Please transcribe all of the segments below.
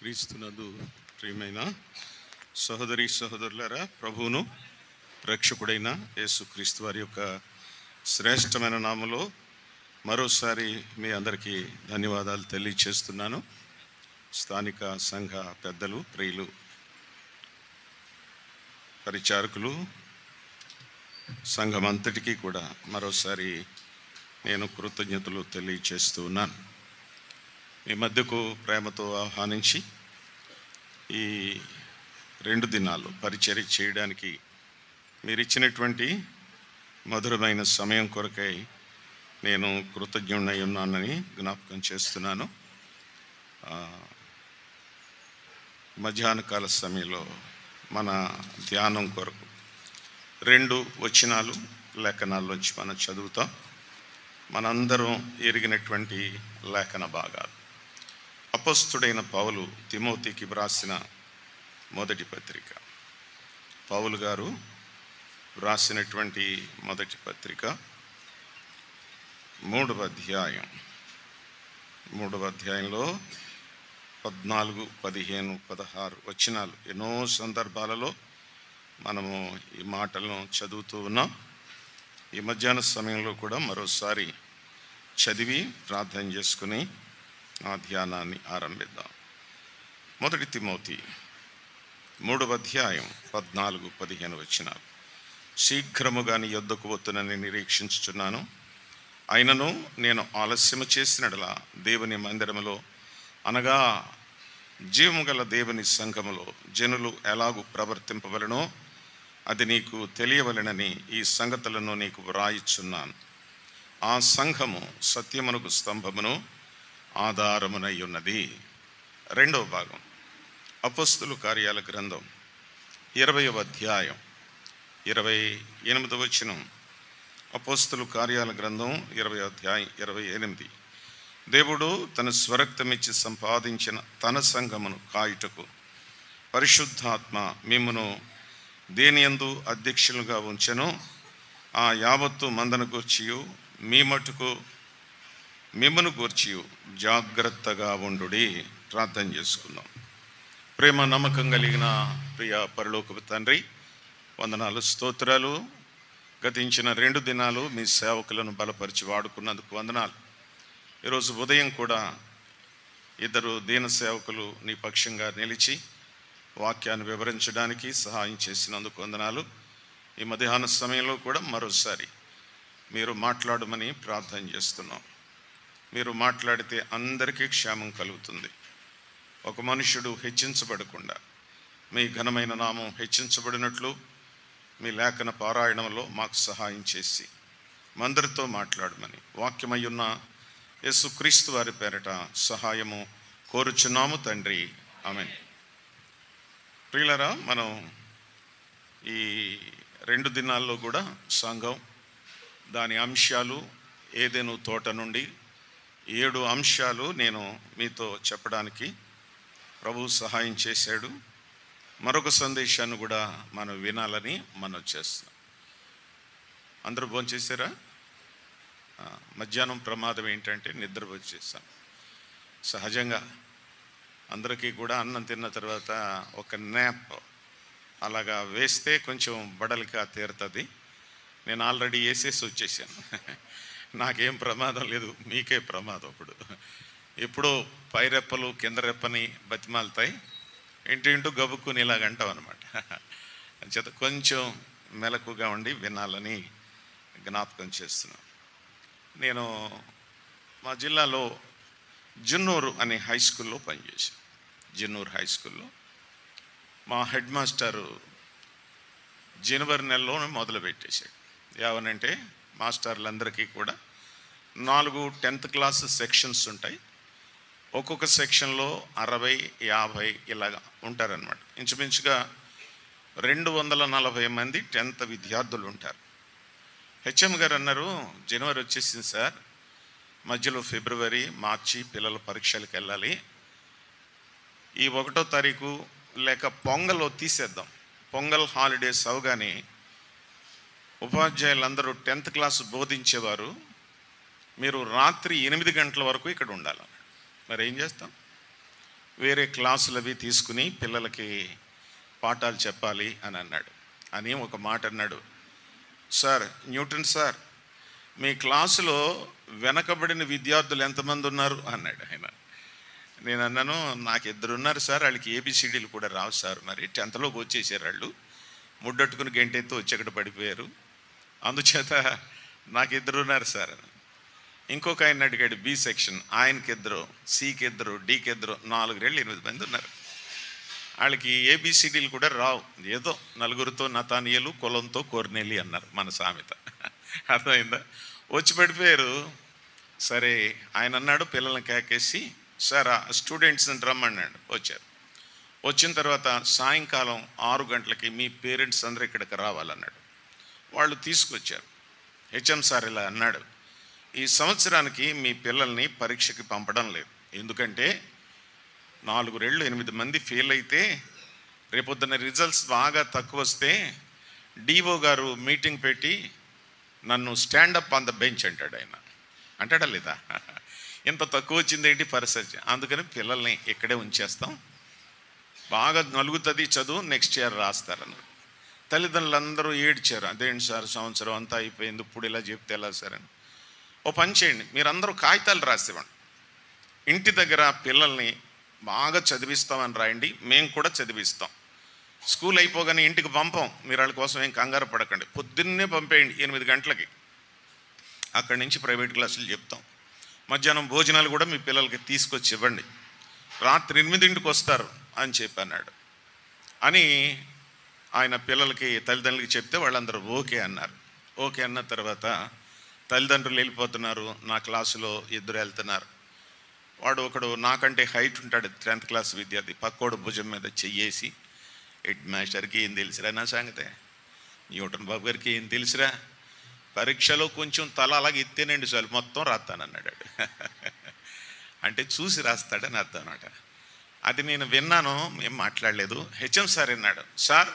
క్రీస్తునందు ప్రియమైన సహోదరి సహోదరులారా, ప్రభువును రక్షకుడైన యేసుక్రీస్తు వారి యొక్క శ్రేష్టమైన నామములో మరోసారి మీ అందరికీ ధన్యవాదాలు తెలియచేస్తున్నాను. స్థానిక సంఘ పెద్దలు, ప్రియులు, పరిచారకులు, సంఘం అంతటికీ కూడా మరోసారి నేను కృతజ్ఞతలు తెలియచేస్తూ ఉన్నాను. మీ మధ్యకు ప్రేమతో ఆహ్వానించి ఈ 2 దినాలు పరిచర్య చేయడానికి మీరు ఇచ్చినటువంటి మధురమైన సమయం కొరకై నేను కృతజ్ఞుడై ఉన్నానని జ్ఞాపకం చేస్తున్నాను. మధ్యాహ్న కాల సమయంలో మన ధ్యానం కొరకు 2 వచనాలు లేఖనాల్లోంచి మనం చదువుతాం. మనందరం ఎరిగినటువంటి లేఖన భాగాలు. అపొస్తలుడైన పౌలు తిమోతికి వ్రాసిన మొదటి పత్రిక. పౌలు గారు వ్రాసినటువంటి మొదటి పత్రిక 3వ అధ్యాయం. 3వ అధ్యాయంలో 14, 15, 16 వచనాలు. ఎన్నో సందర్భాలలో మనము ఈ మాటలను చదువుతూ ఉన్నాం. ఈ మధ్యాహ్న సమయంలో కూడా మరోసారి చదివి ప్రార్థన చేసుకుని ఆ ధ్యానాన్ని ఆరంభిద్దాం. 1 తిమోతి 3వ అధ్యాయం 14, 15 వచనాలు. శీఘ్రముగా నీ యొద్దకు వత్తునని నిరీక్షించుచున్నాను. అయినను నేను ఆలస్యము చేసినట్లా దేవుని మందిరములో, అనగా జీవము గల దేవుని సంఘములో జనులు ఎలాగూ ప్రవర్తింపవలనో అది నీకు తెలియవలెనని ఈ సంగతులను నీకు వ్రాయిచున్నాను. ఆ సంఘము సత్యమునకు స్తంభమును ఆధారమునై ఉన్నది. 2వ భాగం. అపొస్తలుల కార్యాల గ్రంథం 20వ అధ్యాయం 28వ వచనం. అపొస్తలుల కార్యాల గ్రంథం 20వ అధ్యాయం 28. దేవుడు తన స్వరక్తమిచ్చి సంపాదించిన తన సంఘమును కాయుటకు పరిశుద్ధాత్మ మిమ్మును దేనియందు అధ్యక్షులుగా ఉంచెను. ఆ యావత్తు మందను గూర్చియు మీ మట్టుకు మిమ్మను గూర్చియు జాగ్రత్తగా ఉండుడి. ప్రార్థన చేసుకుందాం. ప్రేమ నమ్మకం కలిగిన ప్రియ పరలోకపు తండ్రి, వందనాలు, స్తోత్రాలు. గతించిన 2 దినాలు మీ సేవకులను బలపరిచి వాడుకున్నందుకు వందనాలు. ఈరోజు ఉదయం కూడా 2 దీన సేవకులు నీ పక్షంగా నిలిచి వాక్యాన్ని వివరించడానికి సహాయం చేసినందుకు వందనాలు. ఈ మధ్యాహ్న సమయంలో కూడా మరోసారి మీరు మాట్లాడమని ప్రార్థన చేస్తున్నాం. మీరు మాట్లాడితే అందరికీ క్షేమం కలుగుతుంది. ఒక మనుషుడు హెచ్చించబడకుండా మీ ఘనమైన నామం హెచ్చించబడినట్లు మీ లేఖన పారాయణంలో మాకు సహాయం చేసి మందరితో మాట్లాడమని వాక్యమయ్యున్న యేసుక్రీస్తు వారి పేరట సహాయము కోరుచున్నాము తండ్రి. ఆమేన్. ప్రియులారా, మనం ఈ 2 దినాల్లో కూడా సంఘం, దాని అంశాలు, ఏదెను తోట నుండి 7 అంశాలు నేను మీతో చెప్పడానికి ప్రభు సహాయం చేశాడు. మరొక సందేశాన్ని కూడా మనం వినాలని మనం చేస్తున్నాం. అందరూ భోంచేశారా? మధ్యాహ్నం ప్రమాదం ఏంటంటే నిద్ర వచ్చేసాం. సహజంగా అందరికీ కూడా అన్నం తిన్న తర్వాత ఒక న్యాప్ అలాగా వేస్తే కొంచెం బడలిక తీరుతుంది. నేను ఆల్రెడీ వేసేసి వచ్చేసాను. నాకేం ప్రమాదం లేదు, మీకే ప్రమాదం. ఇప్పుడు ఎప్పుడో పైరెప్పలు కింద రెప్పని బతిమాలుతాయి, ఇంటూ గబుక్కుని ఇలాగంటాం అనమాట. చేత కొంచెం మెలకుగా ఉండి వినాలని జ్ఞాపకం చేస్తున్నాను. నేను మా జిల్లాలో జున్నూరు అనే హై స్కూల్లో పనిచేశాను. జున్నూరు హై స్కూల్లో మా హెడ్ మాస్టరు జనవరి నెలలో మొదలుపెట్టేశాడు. ఏమనంటే మాస్టర్లందరికీ కూడా 4 10th క్లాస్ సెక్షన్స్ ఉంటాయి. ఒక్కొక్క సెక్షన్లో 60, 50 ఇలాగా ఉంటారనమాట. ఇంచుమించుగా 240 మంది 10th విద్యార్థులు ఉంటారు. హెచ్ఎం గారు అన్నారు, జనవరి వచ్చేసింది సార్, మధ్యలో ఫిబ్రవరి, మార్చి పిల్లల పరీక్షలకు వెళ్ళాలి. ఈ 1వ తారీఖు లేక పొంగల్ తీసేద్దాం. పొంగల్ హాలిడేస్ అవగానే ఉపాధ్యాయులందరూ 10th క్లాస్ బోధించేవారు, మీరు రాత్రి 8 గంటల వరకు ఇక్కడ ఉండాలి. మరి ఏం చేస్తాం? వేరే క్లాసులు అవి తీసుకుని పిల్లలకి పాఠాలు చెప్పాలి అని అన్నాడు. అని ఒక మాట అన్నాడు, సార్ న్యూటన్ సార్, మీ క్లాసులో వెనకబడిన విద్యార్థులు ఎంతమంది ఉన్నారు అన్నాడు ఆయన. నేను అన్నాను, నాకు 2 ఉన్నారు సార్, వాళ్ళకి ఏబిసిడీలు కూడా రావు సార్, మరి 10th వచ్చేసారు, వాళ్ళు ముడ్డట్టుకుని గంటెత్తు వచ్చి అక్కడ పడిపోయారు, అందుచేత నాకు 2 ఉన్నారు సార్ అని. ఇంకొక ఆయన అడిగాడు బి సెక్షన్, ఆయనకి 2, సికి 2, డికి 2, 4 8 మంది ఉన్నారు, వాళ్ళకి ఏబిసిడీలు కూడా రావు, ఏదో నలుగురితో నతానియలు కులంతో కోర్నేలి అన్నారు మన సామెత. అర్థమైందా? వచ్చి పడిపోయారు. సరే ఆయన అన్నాడు పిల్లల్ని కేకేసి, సార్ ఆ స్టూడెంట్స్ని రమ్మన్నాడు. వచ్చారు. వచ్చిన తర్వాత సాయంకాలం 6 గంటలకి మీ పేరెంట్స్ అందరూ ఇక్కడికి రావాలన్నాడు. వాళ్ళు తీసుకొచ్చారు. హెచ్ఎం సార్ ఇలా అన్నాడు, ఈ సంవత్సరానికి మీ పిల్లల్ని పరీక్షకి పంపడం లేదు, ఎందుకంటే 4 8 మంది ఫెయిల్ అయితే రేపొద్దున రిజల్ట్స్ బాగా తక్కువ వస్తే డిఓ గారు మీటింగ్ పెట్టి నన్ను స్టాండప్ ఆన్ ద బెంచ్ అంటాడు. ఆయన అంటాడా లేదా? ఇంత తక్కువ వచ్చింది ఏంటి పరిస్థితి, అందుకని పిల్లల్ని ఇక్కడే ఉంచేస్తాం, బాగా నలుగుతుంది చదువు, నెక్స్ట్ ఇయర్ రాస్తారని. తల్లిదండ్రులందరూ ఏడ్చారు, అదేంటి సార్ సంవత్సరం అంతా అయిపోయింది, ఇప్పుడు ఇలా చెప్తే ఎలా సార్ అని. ఓ పని చేయండి, మీరందరూ కాగితాలు రాసివ్వండి, ఇంటి దగ్గర పిల్లల్ని బాగా చదివిస్తామని రాయండి, మేము కూడా చదివిస్తాం, స్కూల్ అయిపోగానే ఇంటికి పంపం, మీరు వాళ్ళ కోసం ఏం కంగారు పడకండి, పొద్దున్నే పంపేయండి 8 గంటలకి, అక్కడి నుంచి ప్రైవేట్ క్లాసులు చెప్తాం, మధ్యాహ్నం భోజనాలు కూడా మీ పిల్లలకి తీసుకొచ్చి ఇవ్వండి, రాత్రి 8ంటికి వస్తారు అని చెప్పన్నాడు. అని ఆయన పిల్లలకి తల్లిదండ్రులకి చెప్తే వాళ్ళందరూ ఓకే అన్నారు. ఓకే అన్న తర్వాత తల్లిదండ్రులు వెళ్ళిపోతున్నారు, నా క్లాసులో 2 వెళ్తున్నారు. వాడు ఒకడు నాకంటే హైట్ ఉంటాడు, 10th క్లాస్ విద్యార్థి, పక్కోడు భుజం మీద చెయ్యేసి, హెడ్ మాస్టర్కి ఏం తెలుసురా నా సంగతే, న్యూటన్ బాబు గారికి ఏం తెలుసురా, పరీక్షలో కొంచెం తల అలాగే ఎత్తేనండి చాలు మొత్తం రాస్తానన్నాడు. అంటే చూసి రాస్తాడని అర్థం అన్నమాట. అది నేను విన్నాను, ఏం మాట్లాడలేదు. హెచ్ఎం సార్ అన్నాడు, సార్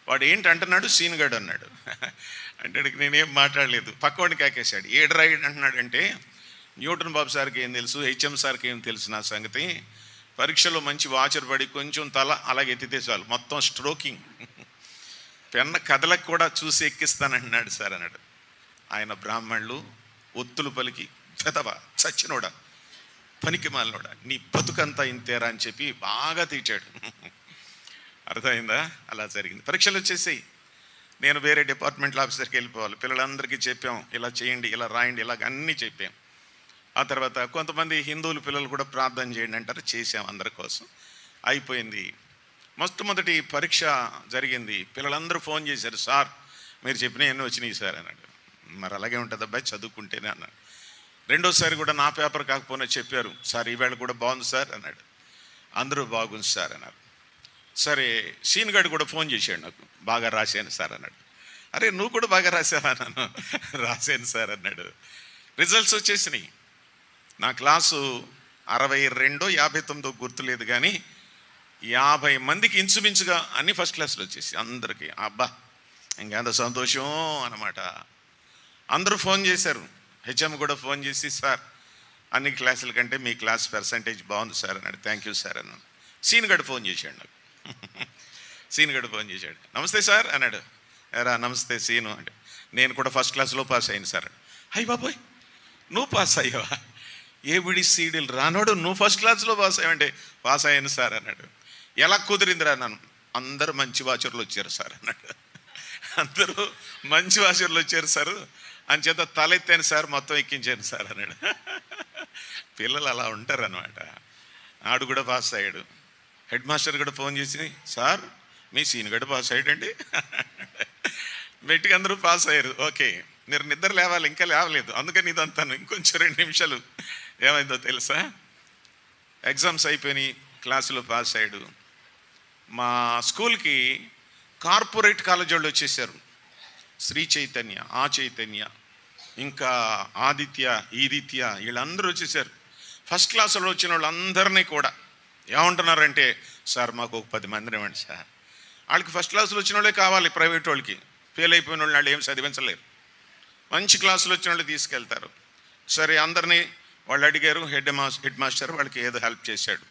వాడు ఏంటి అంటున్నాడు, సీనుగాడు అన్నాడు. అంటే నేనేం మాట్లాడలేదు. పక్కవాడిని కాకేశాడు, ఏడు రాయడు అంటున్నాడు. అంటే న్యూటన్ బాబు సార్కి ఏం తెలుసు, హెచ్ఎం సార్కి ఏం తెలుసు నా సంగతి, పరీక్షలో మంచి వాచర్ పడి కొంచెం తల అలాగే ఎత్తితే చాలు మొత్తం స్ట్రోకింగ్, పెన్న కథలకు కూడా చూసి ఎక్కిస్తానంటున్నాడు సార్ అన్నాడు. ఆయన బ్రాహ్మణులు ఒత్తులు పలికి, పెదవా చచ్చినోడా పనికి మాలినోడా నీ బతుకంతా ఇంతేరా అని చెప్పి బాగా తీర్చాడు. అర్థమైందా? అలా జరిగింది. పరీక్షలు వచ్చేసాయి, నేను వేరే డిపార్ట్మెంట్ ఆఫీసర్కి వెళ్ళిపోవాలి, పిల్లలందరికీ చెప్పాం ఇలా చేయండి, ఇలా రాయండి, ఇలాగ అన్నీ చెప్పాం. ఆ తర్వాత కొంతమంది హిందువులు పిల్లలు కూడా ప్రార్థన చేయండి అంటారు, చేసాం అందరి కోసం. అయిపోయింది. మొట్టమొదటి పరీక్ష జరిగింది. పిల్లలందరూ ఫోన్ చేశారు, సార్ మీరు చెప్పిన ఎన్ని వచ్చినాయి సార్ అన్నాడు. మరి అలాగే ఉంటుంది అబ్బాయి, చదువుకుంటేనే అన్నాడు. రెండోసారి కూడా నా పేపర్ కాకపోయినా చెప్పారు, సార్ ఈవేళ కూడా బాగుంది సార్ అన్నాడు. అందరూ బాగుంది సార్ అన్నారు. సరే సీన్గాడు కూడా ఫోన్ చేశాడు నాకు, బాగా రాశాను సార్ అన్నాడు. అరే నువ్వు కూడా బాగా రాశావా అన్నాను. రాశాను సార్ అన్నాడు. రిజల్ట్స్ వచ్చేసినాయి. నా క్లాసు 62 59 గుర్తులేదు, కానీ 50 మందికి ఇంచుమించుగా అన్ని ఫస్ట్ క్లాసులు వచ్చేసి అందరికీ. అబ్బా ఇంకెంత సంతోషం అన్నమాట. అందరూ ఫోన్ చేశారు. హెచ్ఎం కూడా ఫోన్ చేసి, సార్ అన్ని క్లాసుల కంటే మీ క్లాస్ పర్సంటేజ్ బాగుంది సార్ అన్నాడు. థ్యాంక్ యూ సార్ అన్నాను. సీన్గడ్ ఫోన్ చేశాడు నాకు. సీన్గడ్ ఫోన్ చేశాడు, నమస్తే సార్ అన్నాడు. ఎరా నమస్తే సీను అంటే, నేను కూడా ఫస్ట్ క్లాస్లో పాస్ అయ్యాను సార్. అయ్యి బాబోయ్ నువ్వు పాస్ అయ్యావా, ఏబిడి సీడీలు రానోడు నువ్వు ఫస్ట్ క్లాస్లో పాస్ అయ్యావంటే, పాస్ అయ్యాను సార్ అన్నాడు. ఎలా కుదిరిందిరా అన్నాను. అందరూ మంచి వాచర్లు వచ్చారు సార్ అన్నాడు. అందరూ మంచి వాచర్లు వచ్చారు సార్ అంచేత తలెత్తాను సార్, మొత్తం ఎక్కించాను సార్ అన్నాడు. పిల్లలు అలా ఉంటారు అనమాట. ఆడు కూడా పాస్ అయ్యాడు. హెడ్ మాస్టర్ కూడా ఫోన్ చేసి, సార్ మీ సీనుగడ పాస్ అయ్యాడండి. బయటికి అందరూ పాస్ అయ్యారు. ఓకే మీరు నిద్ర లేవాలి, ఇంకా లేవలేదు, అందుకని ఇదంతాను. ఇంకొంచెం 2 నిమిషాలు. ఏమైందో తెలుసా, ఎగ్జామ్స్ అయిపోయినాయి, క్లాసులో పాస్ అయ్యాడు. మా స్కూల్కి కార్పొరేట్ కాలేజ్ వాళ్ళు వచ్చేసారు. శ్రీ చైతన్య, ఆ చైతన్య, ఇంకా ఆదిత్య, ఈదిత్య, వీళ్ళందరూ వచ్చేసారు. ఫస్ట్ క్లాసులో వచ్చిన వాళ్ళందరినీ కూడా ఏమంటున్నారంటే, సార్ మాకు ఒక 10 మందిని ఇవ్వండి సార్. వాళ్ళకి ఫస్ట్ క్లాసులో వచ్చిన వాళ్ళే కావాలి, ప్రైవేట్ వాళ్ళకి ఫెయిల్ అయిపోయిన వాళ్ళు ఏం చదివించలేరు. మంచి క్లాసులు వచ్చిన వాళ్ళు తీసుకెళ్తారు. సరే అందరినీ వాళ్ళు అడిగారు. హెడ్ మాస్టర్ వాళ్ళకి ఏదో హెల్ప్ చేశాడు.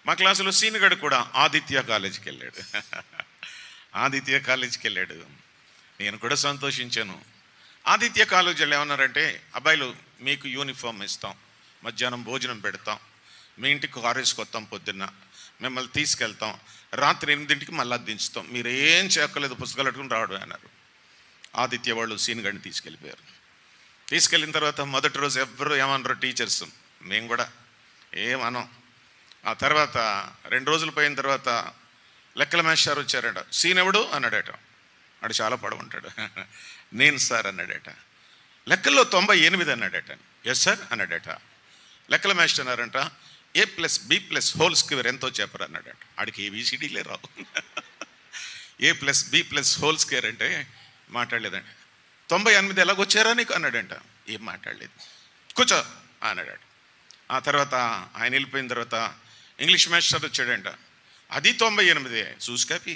మా క్లాసులో సీనిగడు కూడా ఆదిత్య కాలేజీకి వెళ్ళాడు. ఆదిత్య కాలేజీకి వెళ్ళాడు. నేను కూడా సంతోషించాను. ఆదిత్య కాలేజీలో ఏమన్నారంటే, అబ్బాయిలు మీకు యూనిఫామ్ ఇస్తాం, మధ్యాహ్నం భోజనం పెడతాం, మీ ఇంటికి కారేసుకొస్తాం, పొద్దున్న మిమ్మల్ని తీసుకెళ్తాం, రాత్రి 8ంటికి మళ్ళీ దించుతాం, మీరు ఏం చేయక్కర్లేదు, పుస్తకాలు అట్టుకుని రావడం అన్నారు. ఆదిత్య వాళ్ళు సీనిగడిని తీసుకెళ్ళిపోయారు. తీసుకెళ్ళిన తర్వాత మొదటి రోజు ఎవరు ఏమన్నారు టీచర్స్, మేము కూడా ఏమనం. ఆ తర్వాత 2 రోజులు పోయిన తర్వాత లెక్కల మేస్టారు వచ్చారట. సీన్ ఎవడు అన్నాడట. వాడు చాలా పొడవుంటాడు. నేను సార్ అన్నాడట. లెక్కల్లో 98 అన్నాడట. ఎస్ సార్ అన్నాడట. లెక్కల మేస్టర్ అన్నారంట, A+B+² ఎంతో చెప్పరు అన్నాడట. ఆడికి ABCDలే రావు. A+B+² అంటే మాట్లాడలేదండి. 98 ఎలాగొచ్చారా నీకు అన్నాడంట. ఏం మాట్లాడలేదు. కూర్చో అన్నాడట. ఆ తర్వాత ఆయన వెళ్ళిపోయిన తర్వాత ఇంగ్లీష్ మాస్టర్ వచ్చాడంట. అది 98 చూసుకాపి.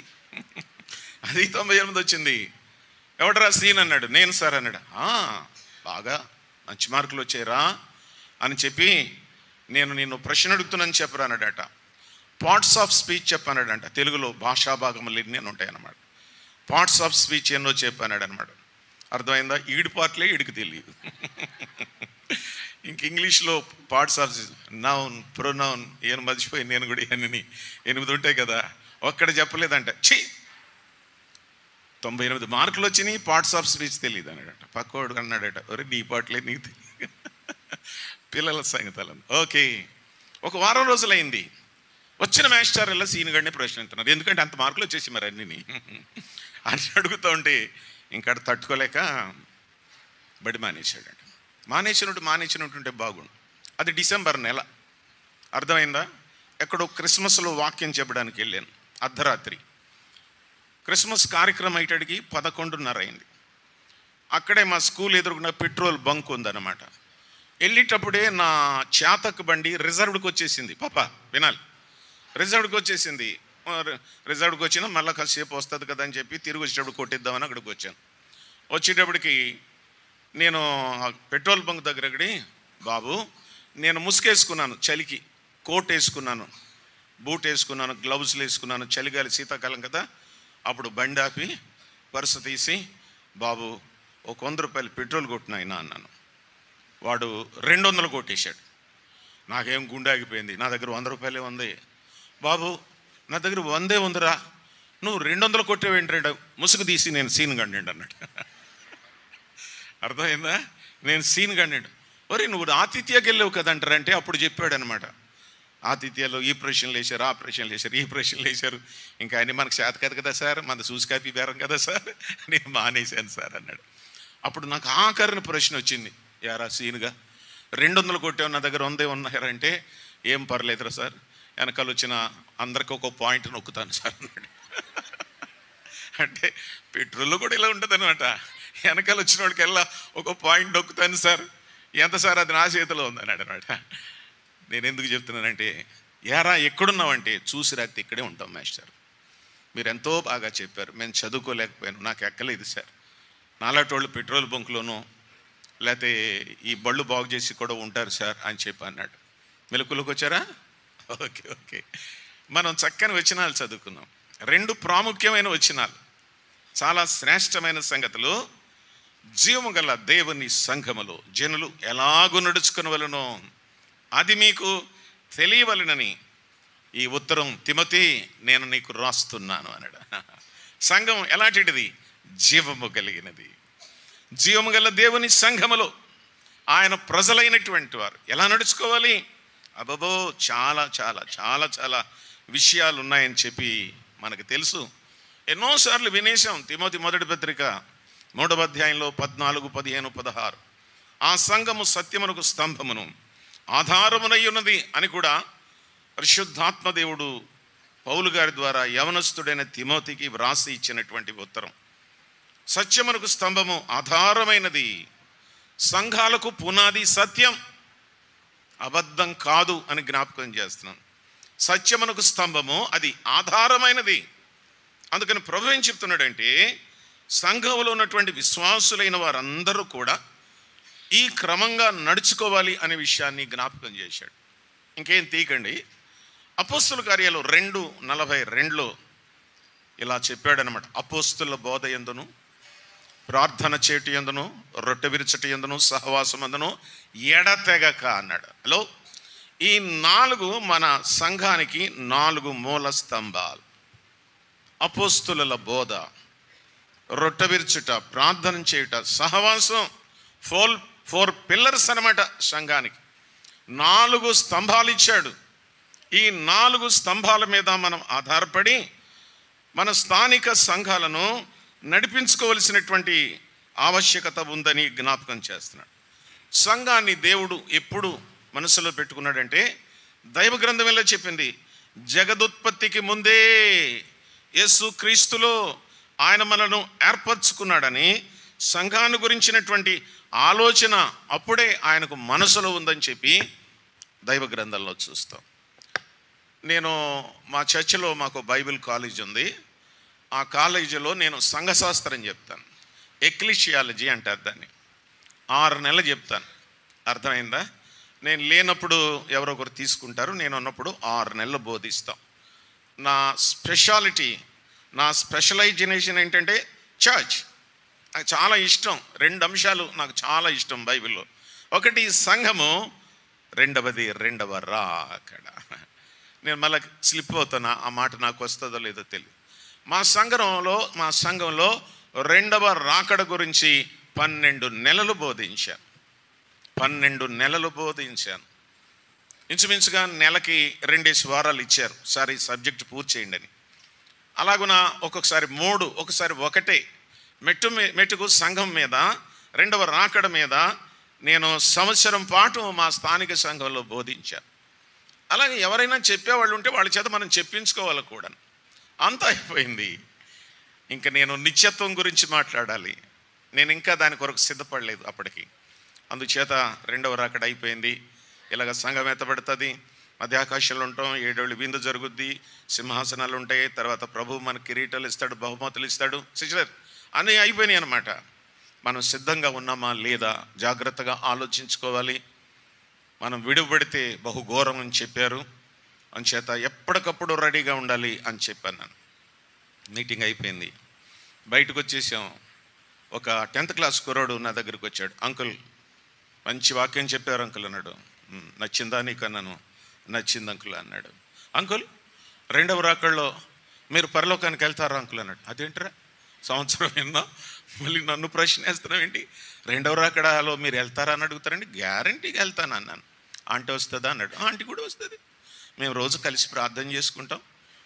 అది 98 వచ్చింది. ఎవడరా సీన్ అన్నాడు. నేను సార్ అన్నాడు. బాగా మంచి మార్కులు వచ్చాయిరా అని చెప్పి, నేను నిన్ను ప్రశ్న అడుగుతున్నాను చెప్పరా అన్నాడట. పార్ట్స్ ఆఫ్ స్పీచ్ చెప్పన్నాడంట. తెలుగులో భాషా భాగములు ఎన్ని ఉంటాయి అన్నమాట. పార్ట్స్ ఆఫ్ స్పీచ్ ఎన్నో చెప్పన్నాడు అనమాట. అర్థమైందా? ఈడు పార్ట్లే ఈడికి తెలియదు. ఇంక ఇంగ్లీష్లో పార్ట్స్ ఆఫ్ నౌన్, ప్రొనౌన్ ఏం మర్చిపోయి నేను కూడా 8 ఉంటాయి కదా, ఒక్కడ చెప్పలేదంట. 98 మార్కులు వచ్చినాయి, పార్ట్స్ ఆఫ్ స్పీచ్ తెలియదు అన్నాడట. పక్కోడు అన్నాడట, ఒరే నీ పాటలే నీకు తెలియదు. పిల్లల సంగతాలను. ఓకే, ఒక వారం రోజులైంది. వచ్చిన మాస్టర్ ఎలా సీనిగడిని ప్రశ్నిస్తున్నారు. ఎందుకంటే అంత మార్కులు వచ్చేసి మరి అన్నీ అని అడుగుతూ ఉంటే ఇంకా తట్టుకోలేక బడి మానేశాడు. మానేసినట్టుంటే బాగుండు. అది డిసెంబర్ నెల. అర్థమైందా? ఎక్కడో క్రిస్మస్లో వాక్యం చెప్పడానికి వెళ్ళాను. అర్ధరాత్రి క్రిస్మస్ కార్యక్రమం అయ్యేటికి 11:30 అయింది. అక్కడే మా స్కూల్ ఎదురుకున్న పెట్రోల్ బంక్ ఉందన్నమాట. వెళ్ళేటప్పుడే నా చేతక్ బండి రిజర్వ్డ్కి వచ్చేసింది. పాప వినాలి, రిజర్వ్డ్కి వచ్చేసింది. రిజర్వ్డ్కి వచ్చినా మళ్ళీ కాసేపు వస్తుంది కదా అని చెప్పి తిరిగి వచ్చేటప్పుడు కొట్టిద్దామని అక్కడికి వచ్చాను. వచ్చేటప్పటికి నేను పెట్రోల్ బంక్ దగ్గరకి, బాబు నేను ముసుగేసుకున్నాను, చలికి కోట్ వేసుకున్నాను, బూట్ వేసుకున్నాను, గ్లౌజులు వేసుకున్నాను, చలిగాలి శీతాకాలం కదా. అప్పుడు బండి ఆపి పర్సు తీసి, బాబు ఒక 100 రూపాయలు పెట్రోల్ కొట్టినాయినా అన్నాను. వాడు 200 కొట్టేశాడు. నాకేం గుండె ఆగిపోయింది. నా దగ్గర 100 రూపాయలే ఉంది. బాబు నా దగ్గర 100 ఉందిరా, నువ్వు 200 కొట్టేవేంటంటే, ముసుగు తీసి నేను సీన్ గండి అన్నాడు. అర్థమైందా? నేను సీన్ గండి. ఒరే నువ్వు ఆతిథ్యకి వెళ్ళావు కదంటారంటే అప్పుడు చెప్పాడు అనమాట. ఆతిథ్యాలు ఈ ప్రశ్నలు వేశారు, ఆ ప్రశ్నలు వేశారు, ఈ ప్రశ్నలు వేశారు. ఇంకా అని మనకు చేత కాదు కదా సార్, మన చూసుకాపీ బేరం కదా సార్, నేను మానేశాను సార్ అన్నాడు. అప్పుడు నాకు ఆఖరిని ప్రశ్న వచ్చింది. యారా సీన్గా 200 కొట్టావు, నా దగ్గర 100 ఉన్నారంటే, ఏం పర్లేదురా సార్, వెనకాల వచ్చిన అందరికి ఒక పాయింట్ నొక్కుతాను సార్ అన్నాడు. అంటే పెట్రోల్లో కూడా ఇలా ఉంటుంది అనమాట. వెనకాల వచ్చిన వాడికెల్లా ఒక పాయింట్ నొక్కుతాను సార్. ఎంత సార్? అది నా చేతిలో ఉందన్నాడు అనమాట. నేను ఎందుకు చెప్తున్నానంటే, యారా ఎక్కడున్నావంటే, చూసి రాకపోతే ఇక్కడే ఉంటాం మాస్టర్, మీరు ఎంతో బాగా చెప్పారు, మేము చదువుకోలేకపోయాను, నాకు ఎక్కలేదు సార్, నాలాంటి వాళ్ళు పెట్రోల్ బంకులోనూ లేకపోతే ఈ బళ్ళు బాగు చేసి కూడా ఉంటారు సార్ అని చెప్పి అన్నాడు. మెలకులోకి వచ్చారా? Okay okay. మనం చక్కని వచనాలు చదువుకున్నాం. 2 ప్రాముఖ్యమైన వచనాలు, చాలా శ్రేష్టమైన సంగతులు. జీవము గల దేవుని సంఘములో జనులు ఎలాగూ నడుచుకునవలెనో అది మీకు తెలియవలెనని ఈ ఉత్తరం తిమోతి నేను నీకు రాస్తున్నాను అన్నాడు. సంఘం ఎలాంటిది? జీవము కలిగినది. జీవము గల దేవుని సంఘములో ఆయన ప్రజలైనటువంటి వారు ఎలా నడుచుకోవాలి? అబ్బబో చాలా చాలా చాలా చాలా విషయాలు ఉన్నాయని చెప్పి మనకు తెలుసు. ఎన్నోసార్లు వినేశాం. తిమోతి మొదటి పత్రిక 3వ అధ్యాయంలో 14, 15, 16 ఆ సంఘము సత్యమునకు స్తంభమును ఆధారమునై ఉన్నది అని కూడా పరిశుద్ధాత్మ దేవుడు పౌలు గారి ద్వారా యవనస్తుడైన తిమోతికి వ్రాసి ఇచ్చినటువంటి ఉత్తరం. సత్యమునకు స్తంభము ఆధారమైనది. సంఘాలకు పునాది సత్యం, అబద్ధం కాదు అని జ్ఞాపకం చేస్తున్నాను. సత్యమునకు స్తంభము అది ఆధారమైనది. అందుకని ప్రభువు ఏం చెప్తున్నాడంటే, సంఘంలో ఉన్నటువంటి విశ్వాసులైన వారందరూ కూడా ఈ క్రమంగా నడుచుకోవాలి అనే విషయాన్ని జ్ఞాపకం చేశాడు. ఇంకేం తీయకండి. అపోస్తుల కార్యాలు 2:42లో ఇలా చెప్పాడనమాట. అపోస్తుల బోధ యందును, ప్రార్థన చేటు యందును, రొట్టె విరుచటి యందును, సహవాసం యందును ఎడతెగక అన్నాడు. హలో, ఈ 4 మన సంఘానికి 4 మూల స్తంభాలు. అపోస్తుల బోధ, రొట్టె విరుచుట, ప్రార్థన చేయుట, సహవాసం. 4 పిల్లర్స్ అన్నమాట సంఘానికి. 4 స్తంభాలు ఇచ్చాడు. ఈ 4 స్తంభాల మీద మనం ఆధారపడి మన స్థానిక సంఘాలను నడిపించుకోవలసినటువంటి ఆవశ్యకత ఉందని జ్ఞాపకం చేస్తున్నాడు. సంఘాన్ని దేవుడు ఎప్పుడు మనసులో పెట్టుకున్నాడంటే, దైవ గ్రంథం ఎలా చెప్పింది, జగదుత్పత్తికి ముందే యేసు క్రీస్తులో ఆయన మనను ఏర్పరచుకున్నాడని, సంఘాన్ని గురించినటువంటి ఆలోచన అప్పుడే ఆయనకు మనసులో ఉందని చెప్పి దైవ గ్రంథంలో చూస్తాం. నేను మా చర్చిలో మాకు బైబిల్ కాలేజ్ ఉంది. ఆ కాలేజీలో నేను సంఘశాస్త్రం చెప్తాను. ఎక్లిషియాలజీ అంటారు దాన్ని. 6 నెలలు చెప్తాను. అర్థమైందా? నేను లేనప్పుడు ఎవరో ఒకరు తీసుకుంటారు, నేను ఉన్నప్పుడు 6 నెలలు బోధిస్తాం. నా స్పెషాలిటీ, నా స్పెషలైజేషన్ ఏంటంటే చర్చ్. నాకు చాలా ఇష్టం. 2 అంశాలు నాకు చాలా ఇష్టం బైబిల్లో. ఒకటి సంఘము, రెండవది రెండవ రాకడ. నేను మళ్ళీ స్లిప్ అవుతున్నా, ఆ మాట నాకు వస్తుందో లేదో తెలియదు. మా సంఘంలో రెండవ రాకడ గురించి 12 నెలలు బోధించాను. 12 నెలలు బోధించాను. ఇంచుమించుగా నెలకి 2 వారాలు ఇచ్చారు, సార్ ఈ సబ్జెక్ట్ పూర్తి చేయండి అని. అలాగున ఒక్కొక్కసారి 3, ఒకసారి 1 మెట్టుకు సంఘం మీద, రెండవ రాకడ మీద నేను సంవత్సరం పాటు మా స్థానిక సంఘంలో బోధించాను. అలాగే ఎవరైనా చెప్పేవాళ్ళు ఉంటే వాళ్ళ చేత మనం చెప్పించుకోవాలి కూడా. అంతా అయిపోయింది. ఇంకా నేను నిత్యత్వం గురించి మాట్లాడాలి. నేను ఇంకా దాని కొరకు సిద్ధపడలేదు అప్పటికి. అందుచేత రెండవ రాకడ అయిపోయింది. ఇలాగ సంఘం ఎత్తబడుతుంది, మధ్యాకాశంలో ఉంటాం, 7 ఏళ్ళు విందు జరుగుద్ది, సింహాసనాలు ఉంటాయి, తర్వాత ప్రభు మనకు కిరీటాలు ఇస్తాడు, బహుమతులు ఇస్తాడు. సిస్టర్ అన్నీ అయిపోయినాయి అన్నమాట. మనం సిద్ధంగా ఉన్నామా లేదా జాగ్రత్తగా ఆలోచించుకోవాలి. మనం విడుబడితే బహుఘోరం అని చెప్పారు. అంచేత ఎప్పటికప్పుడు రెడీగా ఉండాలి అని చెప్పాను నేను. మీటింగ్ అయిపోయింది, బయటకు వచ్చేసాం. ఒక 10th క్లాస్ కుర్రాడు నా దగ్గరికి వచ్చాడు. అంకుల్ మంచి వాక్యం చెప్పారు అంకుల్ అన్నాడు. నచ్చిందా నీకు అన్నాను. నచ్చింది అంకుల్ అన్నాడు. అంకుల్ రెండవ రాకడలో మీరు పరలోకానికి వెళ్తారా అంకుల్ అన్నాడు. అదేంటరా సంవత్సరం విన్నా మళ్ళీ నన్ను ప్రశ్న వేస్తున్నావు ఏంటి? రెండవ రాకడలో మీరు వెళ్తారా అని అడుగుతారండి. గ్యారంటీగా వెళ్తాను అన్నాను. ఆంటీ వస్తుందా అన్నాడు. ఆంటీ కూడా వస్తుంది, మేము రోజు కలిసి ప్రార్థన చేసుకుంటాం,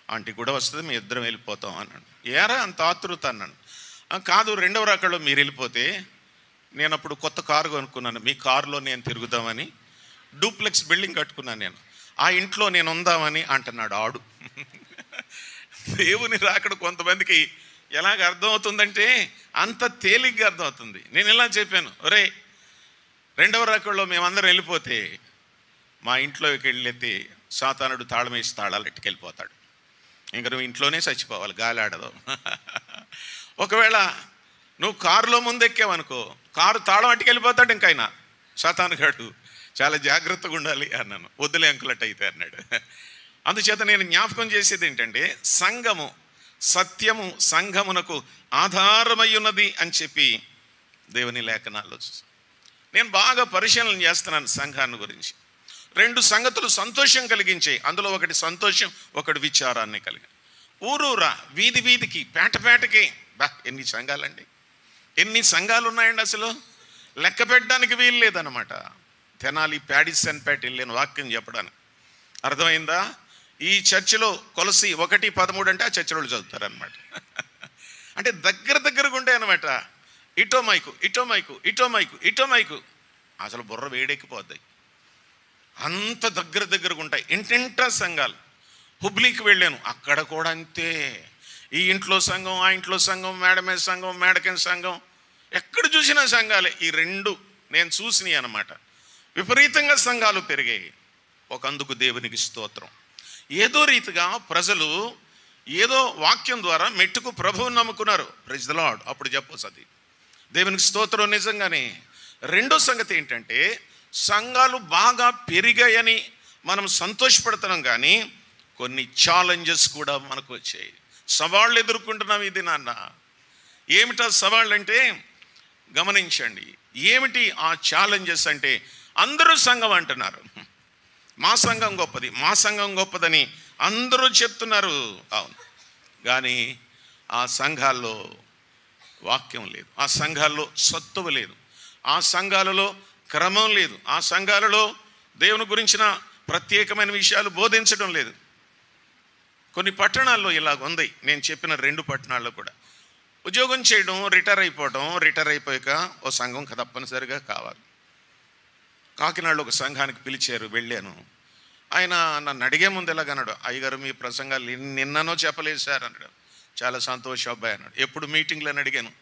ఆంటీ కూడా వస్తుంది, మేము ఇద్దరం వెళ్ళిపోతాం అన్నాడు. ఏరా అంత ఆతృత అన్నాను. కాదు, రెండవ రాకడలో మీరు వెళ్ళిపోతే, నేను అప్పుడు కొత్త కారు కొనుక్కున్నాను, మీ కారులో నేను తిరుగుదామని డూప్లెక్స్ బిల్డింగ్ కట్టుకున్నాను నేను, ఆ ఇంట్లో నేను ఉందామని అంటున్నాడు ఆడు. దేవుని రాకడ కొంతమందికి ఎలాగ అర్థమవుతుందంటే అంత తేలిగ్గా అర్థమవుతుంది. నేను ఇలా చెప్పాను, ఒరే రెండవ రాకడలో మేమందరం వెళ్ళిపోతే మా ఇంట్లోకి వెళ్ళితే సాతానుడు తాళం వేసి తాళాలు ఎట్టుకెళ్ళిపోతాడు. ఇంక నువ్వు ఇంట్లోనే చచ్చిపోవాలి, గాలి ఆడదు. ఒకవేళ నువ్వు కారులో ముందెక్కావనుకో, కారు తాళం అట్టుకెళ్ళిపోతాడు ఇంకైనా సాతానుగాడు. చాలా జాగ్రత్తగా ఉండాలి అన్నాను. వద్దులే అంకులట్ అయితే అన్నాడు. అందుచేత నేను జ్ఞాపకం చేసేది ఏంటంటే, సంఘము సత్యము సంఘమునకు ఆధారమై ఉన్నది అని చెప్పి దేవుని లేఖనాల్లో చూసాను. నేను బాగా పరిశీలన చేస్తున్నాను సంఘాన్ని గురించి. 2 సంగతులు సంతోషం కలిగించే, అందులో ఒకటి సంతోషం, ఒకటి విచారాన్ని కలిగి. ఊరూరా, వీధి వీధికి, పేట పేటకి, ఎన్ని సంఘాలండి, ఎన్ని సంఘాలు ఉన్నాయండి, అసలు లెక్క పెట్టడానికి వీలు లేదన్నమాట. తెనాలి ప్యాడిసన్పేట వెళ్ళిన వాక్యం చెప్పడానికి. అర్థమైందా? ఈ చర్చిలో కొలసి 1:13 అంటే ఆ చర్చిలో చదువుతారనమాట. అంటే దగ్గరగా ఉంటాయి అన్నమాట. ఇటో మైకు, ఇటో మైకు, ఇటో మైకు, ఇటో మైకు, అసలు బుర్ర వేడెక్కిపోద్ది. అంత దగ్గరగా ఉంటాయి. ఇంటింటా సంఘాలు. హుబ్లీకి వెళ్ళాను, అక్కడ కూడా అంతే. ఈ ఇంట్లో సంఘం, ఆ ఇంట్లో సంఘం, మేడమే సంఘం, మేడకిన సంఘం, ఎక్కడ చూసినా సంఘాలే. ఈ 2 నేను చూసినాయి అన్నమాట. విపరీతంగా సంఘాలు పెరిగాయి. ఒకందుకు దేవునికి స్తోత్రం. ఏదో రీతిగా ప్రజలు ఏదో వాక్యం ద్వారా మెట్టుకు ప్రభువుని నమ్ముకున్నారు. Praise the lord. అప్పుడు చెప్పొచ్చు అది దేవునికి స్తోత్రం. నిజంగానే రెండో సంగతి ఏంటంటే, సంఘాలు బాగా పెరిగాయని మనం సంతోషపడుతున్నాం, కానీ కొన్ని ఛాలెంజెస్ కూడా మనకు వచ్చాయి. సవాళ్ళు ఎదుర్కొంటున్నాం ఇది నాన్న. ఏమిటా సవాళ్ళు అంటే గమనించండి. ఏమిటి ఆ ఛాలెంజెస్ అంటే, అందరూ సంఘం అంటున్నారు, మా సంఘం గొప్పది, మా సంఘం గొప్పదని అందరూ చెప్తున్నారు. అవును, కానీ ఆ సంఘాల్లో వాక్యం లేదు, ఆ సంఘాల్లో సత్తువ లేదు, ఆ సంఘాలలో క్రమం లేదు, ఆ సంఘాలలో దేవుని గురించిన ప్రత్యేకమైన విషయాలు బోధించడం లేదు. కొన్ని పట్టణాల్లో ఇలాగ ఉంది. నేను చెప్పిన 2 పట్టణాల్లో కూడా ఉద్యోగం చేయడం, రిటైర్ అయిపోవడం, రిటైర్ అయిపోయాక ఓ సంఘం తప్పనిసరిగా కావాలి. కాకినాడలో ఒక సంఘానికి పిలిచారు, వెళ్ళాను. ఆయన నన్ను అడిగే ముందు ఎలాగన్నాడు, అయ్యగారు మీ ప్రసంగాలు నిన్ననో చెప్పలేదు సార్ అన్నాడు. చాలా సంతోషం అబ్బాయి అన్నాడు. ఎప్పుడు మీటింగ్లో అని అడిగాను.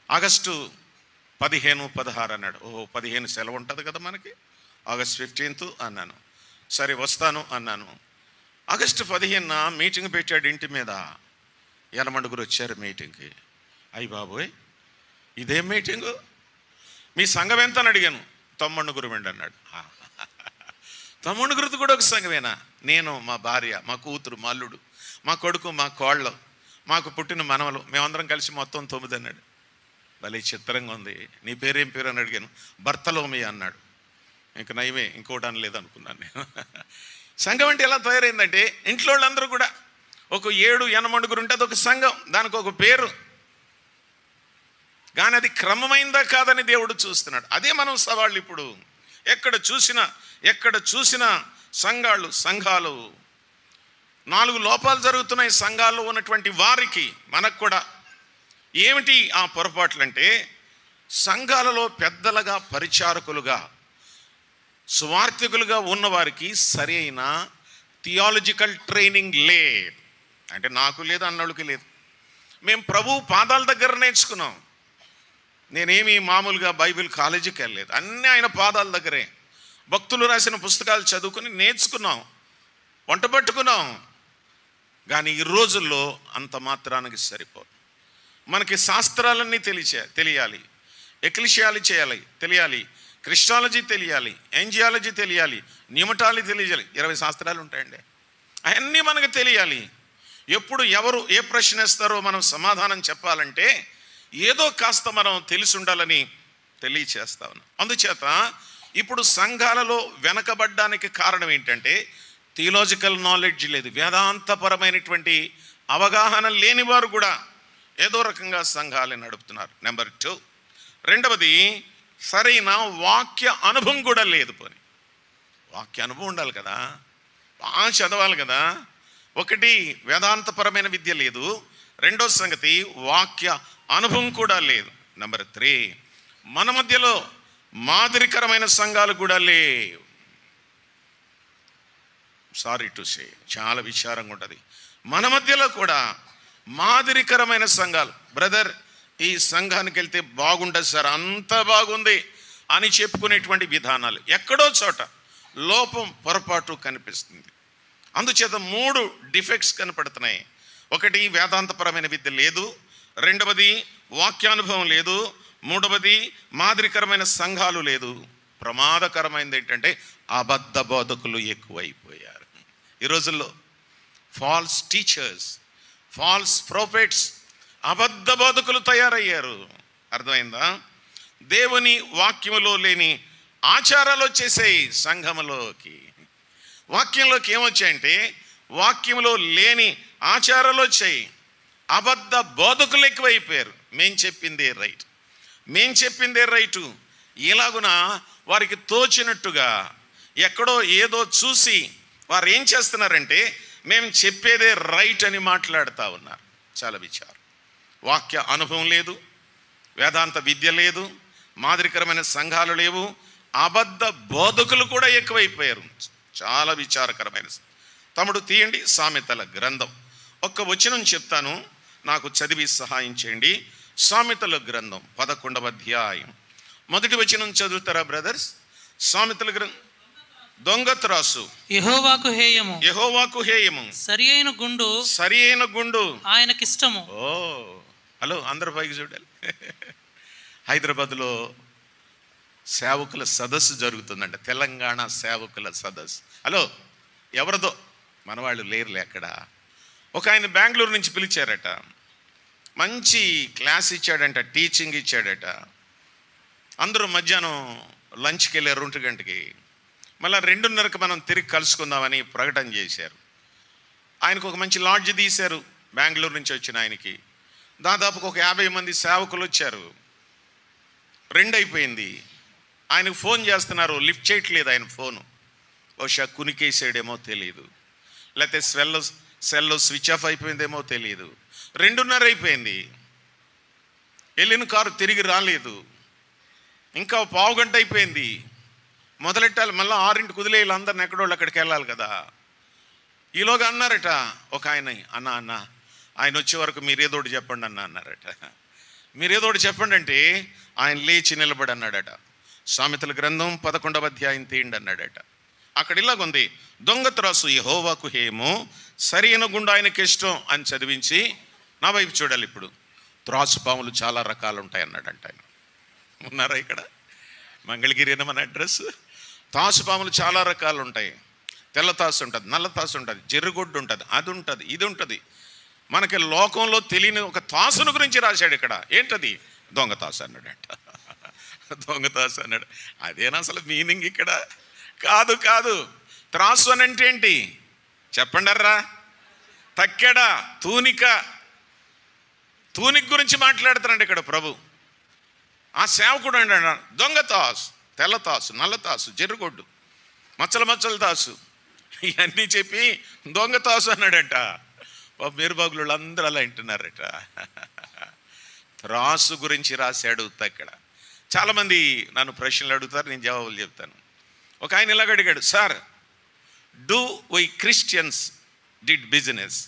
ఆగస్టు 15, 16 అన్నాడు. ఓహో 15 సెలవు ఉంటుంది కదా మనకి, ఆగస్ట్ 15 అన్నాను. సరే వస్తాను అన్నాను. ఆగస్టు 15న మీటింగ్ పెట్టాడు ఇంటి మీద. యనమండుగురు వచ్చారు మీటింగ్కి. అయ్యి బాబోయ్ ఇదేం మీటింగు, మీ సంఘం ఎంత అని అడిగాను. 90 వెండి అన్నాడు. 90 కూడా ఒక సంఘమేనా? నేను, మా భార్య, మా కూతురు, మా అల్లుడు, మా కొడుకు, మా కోళ్ళు, మాకు పుట్టిన మనవలు, మేమందరం కలిసి మొత్తం 9 అన్నాడు. భలే చిత్రంగా ఉంది. నీ పేరేం పేరు అని అడిగాను. బర్తలోమి అన్నాడు. ఇంక నయమే, ఇంకోటి అనలేదు అనుకున్నాను నేను. సంఘం అంటే ఎలా తయారైందంటే, ఇంట్లో వాళ్ళందరూ కూడా ఒక 7-8 ఉంటే అదొక సంఘం, దానికి ఒక పేరు, కానీ అది క్రమమైందా కాదని దేవుడు చూస్తున్నాడు. అదే మనం సవాళ్ళు. ఇప్పుడు ఎక్కడ చూసినా సంఘాలు 4 లోపాలు జరుగుతున్నాయి సంఘాల్లో ఉన్నటువంటి వారికి. మనకు కూడా ఏమిటి ఆ పొరపాట్లు అంటే, సంఘాలలో పెద్దలుగా, పరిచారకులుగా, సువార్థికులుగా ఉన్నవారికి సరైన థియాలజికల్ ట్రైనింగ్ లేదు. అంటే నాకు లేదు, అన్నోళ్ళకి లేదు. మేము ప్రభు పాదాల దగ్గర నేర్చుకున్నాం. నేనేమి మామూలుగా బైబిల్ కాలేజీకి వెళ్ళలేదు, అన్నీ ఆయన పాదాల దగ్గరే. భక్తులు రాసిన పుస్తకాలు చదువుకుని నేర్చుకున్నాం, వంట పట్టుకున్నాం. కానీ ఈ రోజుల్లో అంత మాత్రానికి సరిపోదు. మనకి శాస్త్రాలన్నీ తెలియాలి, ఎక్లిషియాలు తెలియాలి, క్రిస్టాలజీ తెలియాలి, ఎంజియాలజీ తెలియాలి, న్యూమటాలజీ తెలియాలి. 20 శాస్త్రాలు ఉంటాయండి. అవన్నీ మనకు తెలియాలి. ఎప్పుడు ఎవరు ఏ ప్రశ్న వేస్తారో మనం సమాధానం చెప్పాలంటే ఏదో కాస్త మనం తెలిసి ఉండాలని తెలియచేస్తా ఉన్నాం. అందుచేత ఇప్పుడు సంఘాలలో వెనకబడ్డానికి కారణం ఏంటంటే, థియలాజికల్ నాలెడ్జ్ లేదు, వేదాంతపరమైనటువంటి అవగాహన లేని వారు కూడా ఏదో రకంగా సంఘాలను నడుపుతున్నారు. నెంబర్ 2, రెండవది సరైన వాక్య అనుభవం కూడా లేదు. పోనీ వాక్య అనుభవం ఉండాలి కదా, బాగా చదవాలి కదా. ఒకటి వేదాంతపరమైన విద్య లేదు, రెండో సంగతి వాక్య అనుభవం కూడా లేదు. నెంబర్ 3, మన మధ్యలో మాదిరికరమైన సంఘాలు కూడా లేవు. సారీ టు సే, చాలా విచారంగా ఉంటుంది. మన మధ్యలో కూడా మాదిరికరమైన సంఘాలు, బ్రదర్ ఈ సంఘానికి వెళ్తే బాగుంటుంది సార్, అంత బాగుంది అని చెప్పుకునేటువంటి విధానాలు ఎక్కడో చోట లోపం, పొరపాటు కనిపిస్తుంది. అందుచేత 3 డిఫెక్ట్స్ కనపడుతున్నాయి. ఒకటి వేదాంతపరమైన విద్య లేదు, రెండవది వాక్యానుభవం లేదు, మూడవది మాదిరికరమైన సంఘాలు లేదు. ప్రమాదకరమైనది ఏంటంటే అబద్ధ బోధకులు ఎక్కువైపోయారు ఈ రోజుల్లో. ఫాల్స్ టీచర్స్, ఫాల్స్ ప్రొఫెట్స్, అబద్ధ బోధకులు తయారయ్యారు. అర్థమైందా? దేవుని వాక్యములో లేని ఆచారాలు వచ్చేసాయి సంఘములోకి. వాక్యంలోకి ఏమొచ్చాయంటే, వాక్యంలో లేని ఆచారాలు వచ్చాయి. అబద్ధ బోధకులు ఎక్కువైపోయారు. మేం చెప్పిందే రైటు ఇలాగున వారికి తోచినట్టుగా ఎక్కడో ఏదో చూసి వారు ఏం చేస్తున్నారంటే, మేము చెప్పేదే రైట్ అని మాట్లాడుతూ ఉన్నారు. చాలా విచారం. వాక్య అనుభవం లేదు, వేదాంత విద్య లేదు, మాదిరికరమైన సంఘాలు లేవు, అబద్ధ బోధకులు కూడా ఎక్కువైపోయారు. చాలా విచారకరమైన. తమ్ముడు తీయండి సామెతల గ్రంథం, ఒక్క వచనం చెప్తాను, నాకు చదివి సహాయం చేయండి. సామెతల గ్రంథం 11వ అధ్యాయం 1వ వచనం చదువుతారా బ్రదర్స్? సామెతల గ్రంథం. దొంగ త్రాసు యెహోవాకు హేయము, సరి అయిన గుండు ఆయనకిష్టము. ఓ హలో, అందరూ పైకి చూడాలి. హైదరాబాద్లో సేవకుల సదస్సు జరుగుతుందంట, తెలంగాణ సేవకుల సదస్సు. హలో, ఎవరిదో మన వాళ్ళు లేరులే అక్కడ. ఒక ఆయన బెంగళూరు నుంచి పిలిచారట, మంచి క్లాస్ ఇచ్చాడంట, టీచింగ్ ఇచ్చాడట. అందరూ మధ్యాహ్నం లంచ్కి వెళ్ళారు 2 గంటకి. మళ్ళీ 2:30కి మనం తిరిగి కలుసుకుందామని ప్రకటన చేశారు. ఆయనకు ఒక మంచి లాడ్జ్ తీశారు బెంగళూరు నుంచి వచ్చిన ఆయనకి. దాదాపు ఒక 50 మంది సేవకులు వచ్చారు. 2 అయిపోయింది. ఆయనకు ఫోన్ చేస్తున్నారు, లిఫ్ట్ చేయట్లేదు ఆయన ఫోను. బహుశా కునికేసాడేమో తెలియదు, లేకపోతే సెల్లో స్విచ్ ఆఫ్ అయిపోయిందేమో తెలియదు. 2:30 అయిపోయింది. వెళ్ళిన కారు తిరిగి రాలేదు. ఇంకా 1/2 గంట అయిపోయింది. మొదలెట్టాలి, మళ్ళీ 6ంటికి కుదిలేయాలి, అందరిని ఎక్కడోళ్ళు అక్కడికి వెళ్ళాలి కదా. ఈలోగా అన్నారట ఒక ఆయన, అన్న ఆయన వచ్చే వరకు మీరేదోటి చెప్పండి అన్నారట. మీరేదోటి చెప్పండి అంటే ఆయన లేచి నిలబడి అన్నాడట, సామెతల గ్రంథం 11వ అధ్యాయం తీయండి అన్నాడట. అక్కడ ఇలాగుంది, దొంగ త్రాసు యెహోవాకు హేయము, సరైన గుండు ఆయనకి ఇష్టం అని చదివించి నా వైపు చూడాలి. ఇప్పుడు త్రాసు పాములు చాలా రకాలు ఉంటాయి అన్నాడంట ఆయన. ఉన్నారా ఇక్కడ? మంగళగిరి అని మన అడ్రస్. తాసు పాములు చాలా రకాలు ఉంటాయి. తెల్ల తాసు ఉంటుంది, నల్ల తాసు ఉంటుంది, జెర్రుగొడ్డు ఉంటుంది, అది ఉంటుంది, ఇది ఉంటుంది. మనకి లోకంలో తెలియని ఒక తాసును గురించి రాశాడు ఇక్కడ. ఏంటది? దొంగ తాసు అన్నాడంట. దొంగ తాసు అన్నాడు. అదేనా అసలు మీనింగ్ ఇక్కడ? కాదు. త్రాసు అని అంటే ఏంటి చెప్పండి అర్రా? తక్కెడ, తూనిక గురించి మాట్లాడుతున్నాడు ఇక్కడ ప్రభు. ఆ సేవకుడు అన్నాడు దొంగ తాసు, తెల్ల తాసు, నల్ల తాసు, జెర్రుగొడ్డు, మచ్చల తాసు, ఇవన్నీ చెప్పి దొంగ తాసు అన్నాడంట. మేరుబాగులు అందరూ అలా వింటున్నారట. త్రాసు గురించి రాశాడు తక్కడ. చాలామంది నన్ను ప్రశ్నలు అడుగుతారు, నేను జవాబులు చెప్తాను. ఒక ఆయన ఇలాగ అడిగాడు, sir do why Christians did business,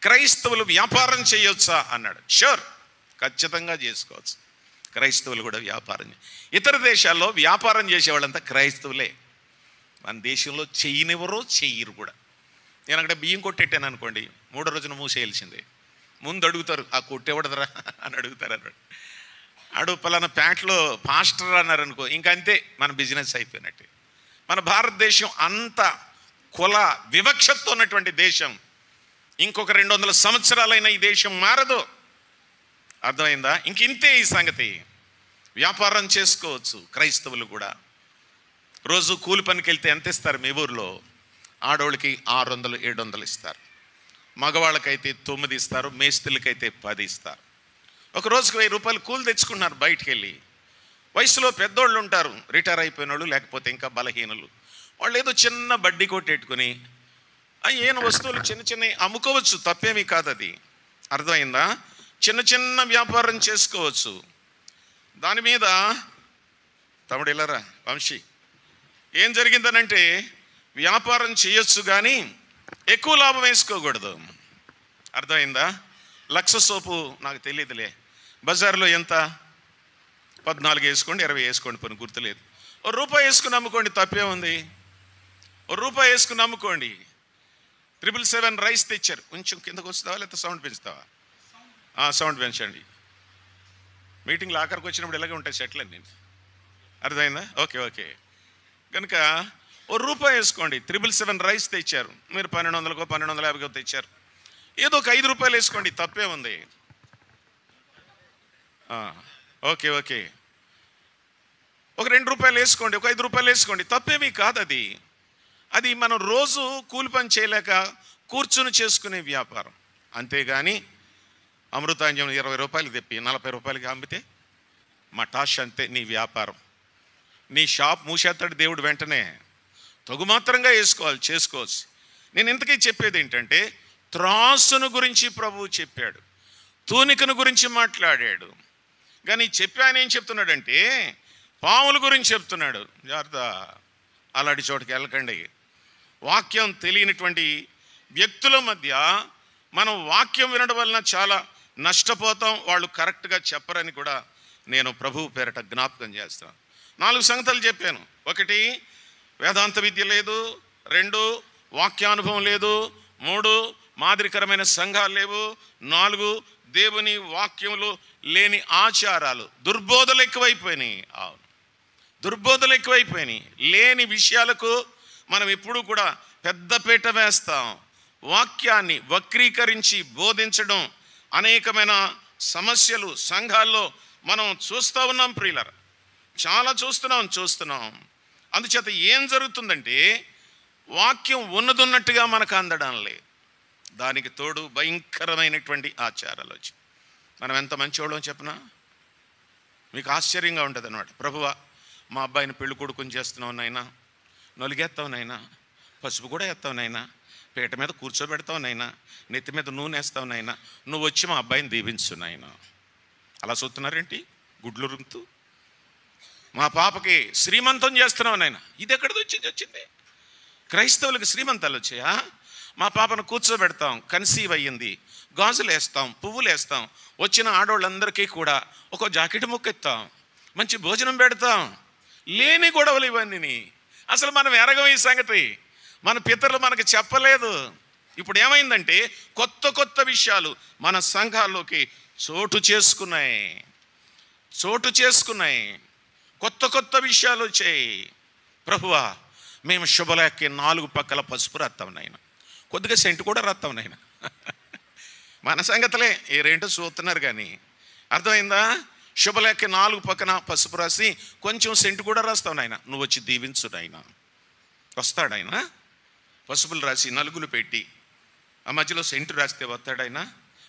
క్రైస్తవులు వ్యాపారం చేయొచ్చా అన్నాడు. షూర్, ఖచ్చితంగా చేసుకోవచ్చు. క్రైస్తవులు కూడా వ్యాపారం. ఇతర దేశాల్లో వ్యాపారం చేసేవాళ్ళంతా క్రైస్తవులే. మన దేశంలో చెయ్యరు కూడా. నేను అక్కడ బియ్యం కొట్టెట్టాను అనుకోండి, 3వ రోజున మూసేయాల్సిందే. ముందు అడుగుతారు, ఆ కొట్టేవడదరా అని అడుగుతారు అన్నాడు. పలానా ప్యాంట్లో పాస్టర్ అన్నారు అనుకో, ఇంకంతే మన బిజినెస్ అయిపోయినట్టు. మన భారతదేశం అంత కుల వివక్షతో ఉన్నటువంటి దేశం. ఇంకొక 200 సంవత్సరాలైనా ఈ దేశం మారదు. అర్థమైందా? ఇంతే ఈ సంగతి. వ్యాపారం చేసుకోవచ్చు క్రైస్తవులు కూడా. రోజు కూలి పనికి వెళ్తే ఎంత ఇస్తారు మీ ఊర్లో? ఆడవాళ్ళకి 600, 700 ఇస్తారు. మగవాళ్ళకైతే 9 ఇస్తారు, మేస్త్రులకైతే 10 ఇస్తారు. ఒక రోజుకి 1000 రూపాయలు కూలి తెచ్చుకున్నారు బయటికి వెళ్ళి. వయసులో పెద్దోళ్ళు ఉంటారు, రిటైర్ అయిపోయిన వాళ్ళు, లేకపోతే ఇంకా బలహీనులు. వాళ్ళు ఏదో చిన్న బడ్డీ కొట్టెట్టుకుని ఏన వస్తువులు చిన్నవి అమ్ముకోవచ్చు, తప్పేమీ కాదు అది. అర్థమైందా? చిన్న వ్యాపారం చేసుకోవచ్చు. దాని మీద తమ్ముడు ఇలారా వంశీ, ఏం జరిగిందనంటే వ్యాపారం చేయొచ్చు కానీ ఎక్కువ లాభం వేసుకోకూడదు. అర్థమైందా? 1,00,000 సోపు నాకు తెలియదులే, బజార్లో ఎంత? 14 వేసుకోండి, 20 వేసుకోండి, పని గుర్తులేదు. ₹1 వేసుకుని అమ్ముకోండి, తప్పే ఉంది. ₹1 వేసుకుని అమ్ముకోండి. 777 రైస్ తెచ్చారు. కొంచెం కిందకు వస్తావా లేకపోతే సౌండ్ పెంచుతావా? సౌండ్ పెంచండి. మీటింగ్లో ఆఖరికి వచ్చినప్పుడు ఇలాగే ఉంటాయి సెట్లు అన్నీ. అర్థమైందా? ఓకే. కనుక ₹1 వేసుకోండి. 777 రైస్ తెచ్చారు. మీరు 1200కో 1250కో తెచ్చారు. ఏదో ఒక ₹5 వేసుకోండి, తప్పే ఉంది. ఓకే ఒక ₹2 వేసుకోండి, ఒక ₹5 వేసుకోండి, తప్పేమీ కాదు. అది మనం రోజు కూలి పని చేయలేక కూర్చుని చేసుకునే వ్యాపారం. అంతేగాని అమృతాంజనం ₹20 తెప్పి ₹40 అమ్మితే మటాష్, అంతే నీ వ్యాపారం. నీ షాప్ మూసేస్తాడు దేవుడు వెంటనే. తగుమాత్రంగా చేసుకోవచ్చు. నేను ఇంతకీ చెప్పేది ఏంటంటే, త్రాసును గురించి ప్రభువు చెప్పాడు, తూనికను గురించి మాట్లాడాడు. కానీ ఆయన ఏం చెప్తున్నాడంటే పాముల గురించి చెప్తున్నాడు. జాగ్రత్త, అలాంటి చోటుకి వెళ్ళకండి. వాక్యం తెలియనటువంటి వ్యక్తుల మధ్య మనం వాక్యం వినడం వలన చాలా నష్టపోతాం. వాళ్ళు కరెక్ట్గా చెప్పరని కూడా నేను ప్రభువు పేరట జ్ఞాపకం చేస్తాను. 4 సంగతులు చెప్పాను. 1, వేదాంత విద్య లేదు. 2, వాక్యానుభవం లేదు. 3, మాదిరికరమైన సంఘాలు లేవు. 4, దేవుని వాక్యంలో లేని ఆచారాలు, దుర్బోధలు ఎక్కువైపోయినాయి. అవును, దుర్బోధలు ఎక్కువైపోయినాయి. లేని విషయాలకు మనం ఎప్పుడూ కూడా పెద్దపీట వేస్తాం. వాక్యాన్ని వక్రీకరించి బోధించడం అనేకమైన సమస్యలు సంఘాల్లో మనం చూస్తూ ఉన్నాం ప్రియులారా, చాలా చూస్తున్నాం. అందుచేత ఏం జరుగుతుందంటే వాక్యం ఉన్నదున్నట్టుగా మనకు అందడం లేదు. దానికి తోడు భయంకరమైనటువంటి ఆచారాలు వచ్చి మనం ఎంత మంచివాళ్ళం చెప్పనా? మీకు ఆశ్చర్యంగా ఉంటుంది అన్నమాట. ప్రభువా, మా అబ్బాయిని పెళ్లి కొడుకుని చేస్తున్నావు నాయనా, నొలిగేస్తావు నాయనా, పసుపు కూడా వేస్తావు నాయనా, పీట మీద కూర్చోబెడతావు నాయనా, నెత్తి మీద నూనె వేస్తావు నాయనా, నువ్వు వచ్చి మా అబ్బాయిని దీవించు నాయనా. అలా చూస్తున్నారేంటి గుడ్లు రుంతు? మా పాపకి శ్రీమంతం చేస్తున్నావు నాయనా. ఇది ఎక్కడిది వచ్చింది? క్రైస్తవులకు శ్రీమంతాలు వచ్చాయా? మా పాపను కూర్చోబెడతాం, కన్సీవ్ అయ్యింది, గాజులు వేస్తాం, పువ్వులు వేస్తాం, వచ్చిన ఆడవాళ్ళందరికీ కూడా ఒక జాకెట్ ముక్కెత్తాం, మంచి భోజనం పెడతాం. లేని గొడవలు ఇవన్నీ. అసలు మనం ఎరగం ఈ సంగతి. మన పితరులు మనకు చెప్పలేదు. ఇప్పుడు ఏమైందంటే కొత్త విషయాలు మన సంఘాల్లోకి చోటు చేసుకున్నాయి. కొత్త విషయాలు వచ్చాయి. ప్రభువా, మేము శుభలేఖకి 4 పక్కల పసుపు రాస్తాం నాయన, కొద్దిగా సెంటు కూడా రాస్తాం నాయన. మన సంగతులే ఏరేంటో చూస్తున్నారు కానీ అర్థమైందా? శుభలేఖకి 4 పక్కన పసుపు రాసి కొంచెం సెంటు కూడా రాస్తావు నాయన, నువ్వు వచ్చి దీవించు నాయన. వస్తాడాయన పసుపులు రాసి నలుగులు పెట్టి ఆ మధ్యలో సెంటు రాస్తే వస్తాడాయన.